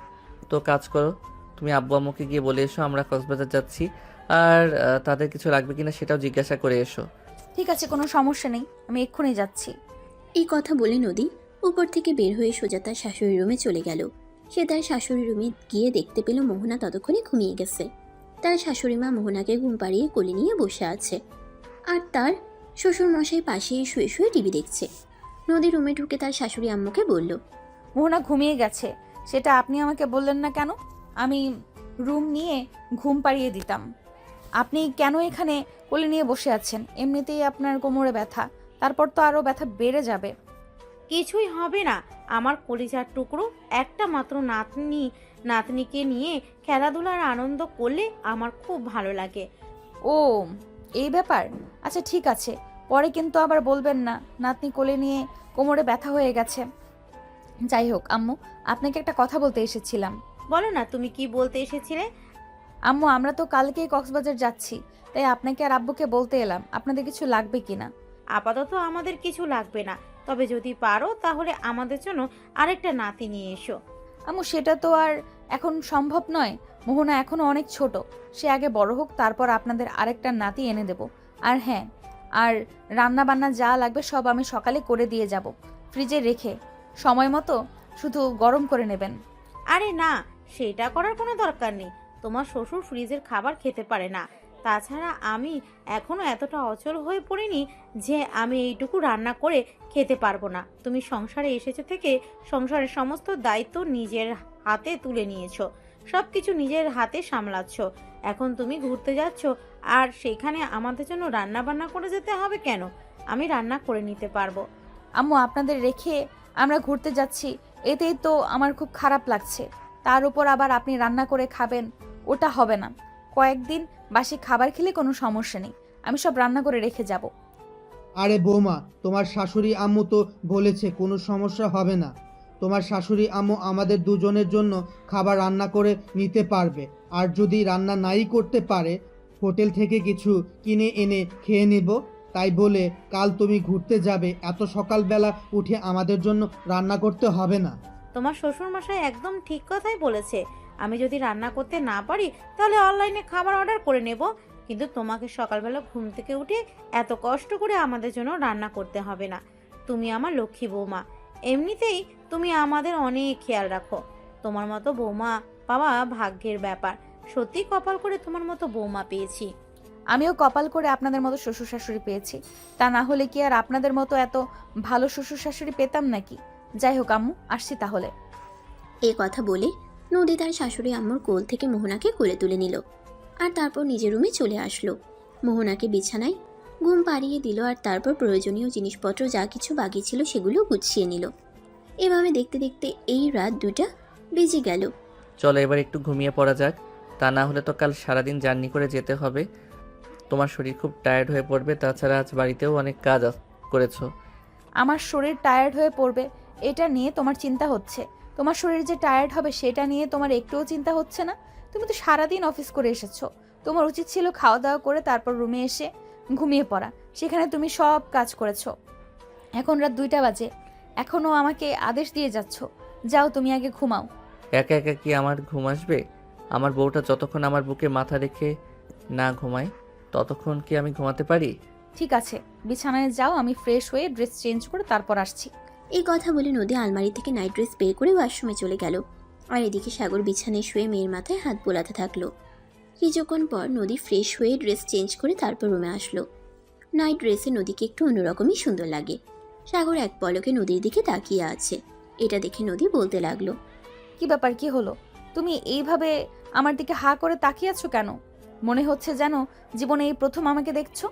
তো কাজ করো, তুমি আব্বু আম্মুকে গিয়ে বলে এসো আমরা কক্সবাজার যাচ্ছি, আর তাদের কিছু লাগবে কিনা সেটাও জিজ্ঞাসা করে এসো। ঠিক আছে, কোনো সমস্যা নেই, আমি এক্ষুনি যাচ্ছি। এই কথা বলে নদী উপর থেকে বের হয়ে সোজা তার শাশুড়ি রুমে চলে গেল। সে তার শাশুড়ি রুমে গিয়ে দেখতে পেল মোহনা ততক্ষণে ঘুমিয়ে গেছে। তার শাশুড়ি মা মোহনাকে ঘুম পাড়িয়ে কোলে নিয়ে বসে আছে, আর তার শ্বশুর মশাই পাশেই শুয়ে শুয়ে টিভি দেখছে। নদী রুমে ঢুকে তার শাশুড়ি আম্মুকে বলল, মোহনা ঘুমিয়ে গেছে, সেটা আপনি আমাকে বললেন না কেন? আমি রুম নিয়ে ঘুম পাড়িয়ে দিতাম। আপনি কেন এখানে কোলে নিয়ে বসে আছেন? এমনিতেই আপনার কোমরে ব্যথা, তারপর তো আরও ব্যথা বেড়ে যাবে। কিছুই হবে না, আমার কলিজার টুকরো একটা মাত্র নাতনিকে নিয়ে খেলাধুলার আনন্দ করলে আমার খুব ভালো লাগে। ও, এই ব্যাপার। আচ্ছা ঠিক আছে, পরে কিন্তু আবার বলবেন না নাতনি কোলে নিয়ে কোমরে ব্যথা হয়ে গেছে। যাই হোক আম্মু, আপনাকে একটা কথা বলতে এসেছিলাম। বলো না, তুমি কি বলতে এসেছিলে? আম্মু, আমরা তো কালকেই কক্সবাজার যাচ্ছি, তাই আপনাকে আর আব্বুকে বলতে এলাম আপনাদের কিছু লাগবে কিনা। আপাতত আমাদের কিছু লাগবে না, তবে যদি পারো তাহলে আমাদের জন্য আরেকটা নাতি নিয়ে এসো। আম্মু, সেটা তো আর এখন সম্ভব নয়। মোহনা এখনো অনেক ছোট, সে আগে বড় হোক, তারপর আপনাদের আরেকটা নাতি এনে দেব। আর হ্যাঁ, আর রান্না বান্না যা লাগবে সব আমি সকালে করে দিয়ে যাব, ফ্রিজে রেখে সময় মতো শুধু গরম করে নেবেন। আরে না, সেটা করার কোনো দরকার নেই। তোমার শ্বশুর ফ্রিজের খাবার খেতে পারে না। তাছাড়া আমি এখনো এতটা অচল হয়ে পড়িনি যে আমি এইটুকু রান্না করে খেতে পারবো না। তুমি সংসারে এসেছো থেকে সংসারের সমস্ত দায়িত্ব নিজের হাতে তুলে নিয়েছো, সব কিছু নিজের হাতে সামলাচ্ছ। এখন তুমি ঘুরতে যাচ্ছ, আর সেখানে আমাদের জন্য রান্না বান্না করে যেতে হবে কেন? আমি রান্না করে নিতে পারবো। আম্মু, আপনাদের রেখে আমরা ঘুরতে যাচ্ছি, এতেই তো আমার খুব খারাপ লাগছে। তার উপর আবার আপনি রান্না করে খাবেন, ওটা হবে না। কয়েকদিন বাসি খাবার খেলে কোনো সমস্যা নেই, আমি সব রান্না করে রেখে যাব। আরে বৌমা, তোমার শাশুড়ি আম্মু তো বলেছে কোনো সমস্যা হবে না। তোমার শাশুড়ি আম্মু আমাদের দুজনের জন্য খাবার রান্না করে নিতে পারবে, আর যদি রান্না নাই করতে পারে হোটেল থেকে কিছু কিনে এনে খেয়ে নিব। তাই বলে কাল তুমি ঘুরতে যাবে, এত সকালবেলা উঠে আমাদের জন্য রান্না করতে হবে না। তোমার শ্বশুরমশাই একদম ঠিক কথাই বলেছে। আমি যদি রান্না করতে না পারি তাহলে অনলাইনে খাবার অর্ডার করে নেব, কিন্তু তোমাকে সকালবেলা ঘুম থেকে উঠে এত কষ্ট করে আমাদের জন্য রান্না করতে হবে না। তুমি আমার লক্ষ্মী বৌমা, এমনিতেই তুমি আমাদের অনেক খেয়াল রাখো। তোমার মতো বৌমা পাওয়া ভাগ্যের ব্যাপার। সত্যি কপাল করে তোমার মতো বৌমা পেয়েছি। আমিও কপাল করে আপনাদের মতো শ্বশুর শাশুড়ি পেয়েছি, তা না হলে কি আর আপনাদের মতো এত ভালো শ্বশুর শাশুড়ি পেতাম নাকি? যাই হোক আম্মু, আসছি তাহলে। এই কথা বলে নদী তার শাশুড়ি আম্মুর কোল থেকে মোহনাকে কোলে তুলে নিল, আর তারপর নিজের রুমে চলে আসলো। মোহনাকে বিছানায় ঘুম পাড়িয়ে দিল, আর তারপর প্রয়োজনীয় জিনিসপত্র যা কিছু বাকি ছিল সেগুলো গুছিয়ে নিল। এভাবে দেখতে দেখতে এই রাত 2টা বেজে গেল। চলো এবার একটু ঘুমিয়ে পড়া যাক, তা না হলে তো কাল সারাদিন জার্নি করে যেতে হবে। তোমার শরীর খুব টায়ার্ড হয়ে পড়বে, তাছাড়া আজ বাড়িতেও অনেক কাজ করেছো। আমার শরীর টায়ার্ড হয়ে পড়বে এটা নিয়ে তোমার চিন্তা হচ্ছে, তোমার শরীর যে টায়ার্ড হবে সেটা নিয়ে তোমার একটুও চিন্তা হচ্ছে না? তুমি তো সারাদিন অফিস করে এসেছো। তোমার উচিত ছিল খাওয়া দাওয়া করে তারপর রুমে এসে ঘুমিয়ে পড়া। সেখানে তুমি সব কাজ করেছো। এখন রাত 2টা বাজে, এখনও আমাকে আদেশ দিয়ে যাচ্ছ। যাও, তুমি আগে ঘুমাও। একা একা কি আমার ঘুম আসবে? আমার বউটা যতক্ষণ আমার বুকে মাথা রেখে না ঘুমায় ততক্ষণ কি আমি ঘুমাতে পারি? ঠিক আছে, বিছানায় যাও, আমি ফ্রেশ হয়ে ড্রেস চেঞ্জ করে তারপর আসছি। এই কথা বলে নদী আলমারি থেকে নাইট ড্রেস বের করে ওয়াশরুমে চলে গেল। আর এদিকে সাগর বিছানায় শুয়ে মেয়ের মাথায় হাত বোলাতে থাকলো। কিছুক্ষণ পর নদী ফ্রেশ হয়ে ড্রেস চেঞ্জ করে তারপর রুমে আসলো। নাইট ড্রেসে নদীকে একটু অন্যরকমই সুন্দর লাগে। সাগর এক পলকে নদীর দিকে তাকিয়ে আছে। এটা দেখে নদী বলতে লাগলো, কি ব্যাপার, কি হলো? তুমি এইভাবে আমার দিকে হা করে তাকিয়ে আছো কেন? মনে হচ্ছে যেন জীবনে এই প্রথম আমাকে দেখছো।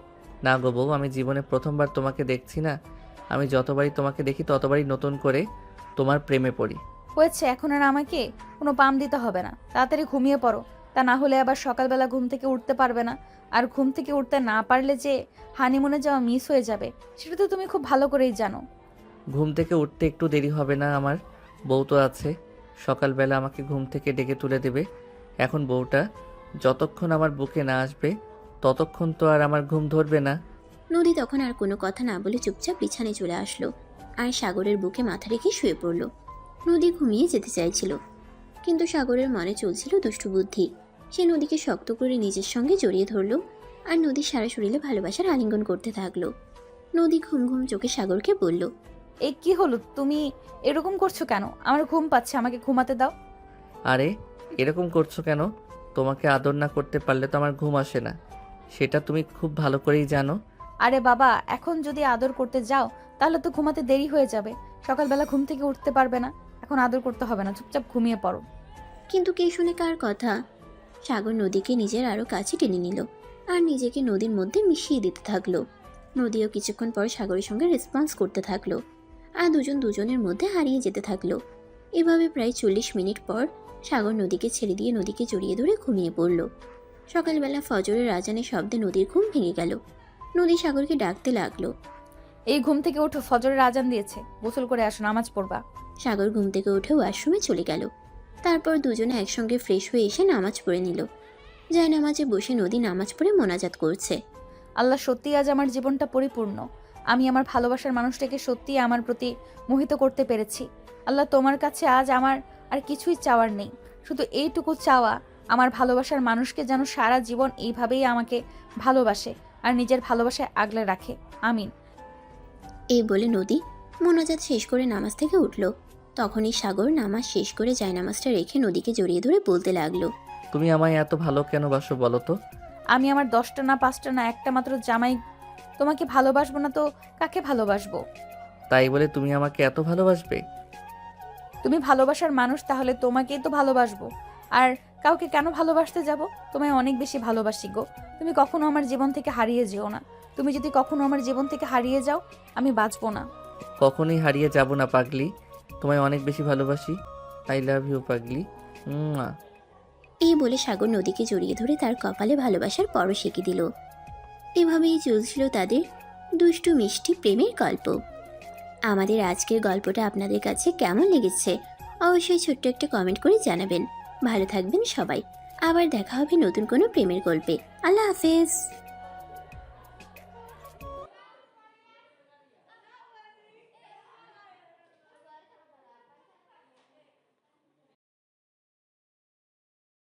না গো বউ, আমি জীবনে প্রথমবার তোমাকে দেখছি না। আমি যতবারই তোমাকে দেখি ততবারই নতুন করে তোমার প্রেমে পড়ি। হয়েছে, এখন আর আমাকে কোনো পাম দিতে হবে না। তাড়াতাড়ি ঘুমিয়ে পড়ো, তা না হলে আবার সকালবেলা ঘুম থেকে উঠতে পারবে না। আর ঘুম থেকে উঠতে না পারলে যে হানিমুনে যাওয়া মিস হয়ে যাবে, সেটা তো তুমি খুব ভালো করেই জানো। ঘুম থেকে উঠতে একটু দেরি হবে না? আমার বউ তো আছে, সকালবেলা আমাকে ঘুম থেকে ডেকে তুলে দেবে। এখন বউটা যতক্ষণ আমার বুকে না আসবে ততক্ষণ তো আর আমার ঘুম ধরবে না। নদী তখন আর কোনো কথা না বলে চুপচাপ বিছানায় চলে আসলো আর সাগরের বুকে মাথা রেখে শুয়ে পড়ল। নদী ঘুমিয়ে যেতে চাইছিল, কিন্তু সাগরের মনে চলছিল দুষ্টু বুদ্ধি। সে নদীকে শক্ত করে নিজের সঙ্গে জড়িয়ে ধরল আর নদীর সারা শরীরে ভালোবাসার আলিঙ্গন করতে থাকলো। নদী ঘুম ঘুম চোখে সাগরকে বলল, এই কি হলো, তুমি এরকম করছো কেন? আমার ঘুম পাচ্ছে, আমাকে ঘুমাতে দাও। আরে এরকম করছো কেন? তোমাকে আদর না করতে পারলে তো আমার ঘুম আসে না, সেটা তুমি খুব ভালো করেই জানো। আরে বাবা, এখন যদি আদর করতে যাও তাহলে তো ঘুমাতে দেরি হয়ে যাবে। সকালবেলা ঘুম থেকে উঠতে পারবে না। এখন আদর করতে হবে না, চুপচাপ ঘুমিয়ে পড়ো। কিন্তু কে শুনে কার কথা? সাগর নদীকে নিজের আরো কাছে টেনে নিল আর নিজেকে নদীর মধ্যে মিশিয়ে দিতে থাকলো। নদীও কিছুক্ষণ পর সাগরের সঙ্গে রেসপন্স করতে থাকলো আর দুজন দুজনের মধ্যে হারিয়ে যেতে থাকলো। এভাবে প্রায় 40 মিনিট পর সাগর নদীকে ছেড়ে দিয়ে নদীকে জড়িয়ে ধরে ঘুমিয়ে পড়ল। সকালবেলা ফজরের আজানের শব্দে নদীর ঘুম ভেঙে গেল। নদী সাগরকে ডাকতে লাগলো, এই ঘুম থেকে ওঠো, ফজরের আজান দিয়েছে, গোসল করে আসো, নামাজ পড়বা। সাগর ঘুম থেকে উঠে ওয়াশরুমে চলে গেল। তারপর দুজনে একসঙ্গে ফ্রেশ হয়ে এসে নামাজ পড়ে নিল। জায়নামাজে বসে নদী নামাজ পড়ে মোনাজাত করছে। আল্লাহ, সত্যিই আজ আমার জীবনটা পরিপূর্ণ। আমি আমার ভালোবাসার মানুষটাকে সত্যিই আমার প্রতি মোহিত করতে পেরেছি। আল্লাহ, তোমার কাছে আজ আমার আর কিছুই চাওয়ার নেই, শুধু এইটুকু চাওয়া, আমার ভালোবাসার মানুষকে যেন সারা জীবন এইভাবেই আমাকে ভালোবাসে আর নিজের ভালোবাসায় আগলে রাখে। আমিন। এই বলে নদী মোনাজাত শেষ করে নামাজ থেকে উঠল। তখনই সাগর নামাজ শেষ করে জায়নামাজটা রেখে নদীকে জড়িয়ে ধরে বলতে লাগলো, তুমি আমায় এত ভালো কেন বাসো বলো তো? আমি আমার 10টা না 5টা না একটা মাত্র জামাই, তোমাকে ভালোবাসবো না তো কাকে ভালোবাসবো? তাই বলে তুমি আমাকে এত ভালোবাসবে? তুমি ভালোবাসার মানুষ, তাহলে তোমাকেই তো ভালোবাসবো। আর কাউকে কেন ভালোবাসতে যাব? তোমায় অনেক বেশি ভালোবাসি গো। তুমি কখনো আমার জীবন থেকে হারিয়ে যেও না। তুমি যদি কখনো আমার জীবন থেকে হারিয়ে যাও, আমি বাঁচবো না। কখনোই হারিয়ে যাব না পাগলি, তোমায় অনেক বেশি ভালোবাসি। আই লাভ ইউ পাগলি। মুয়া। এই বলে সাগর নদীকে জড়িয়ে ধরে তার কপালে ভালোবাসার পরশ এঁকে দিল। এভাবেই চলছিল তাদের দুষ্টু মিষ্টি প্রেমের গল্প। আমাদের আজকের গল্পটা আপনাদের কাছে কেমন লেগেছে অবশ্যই ছোট্ট একটা কমেন্ট করে জানাবেন। ভালো থাকবেন সবাই। আবার দেখা হবে নতুন কোনো প্রেমের গল্পে। আল্লাহ হাফেজ।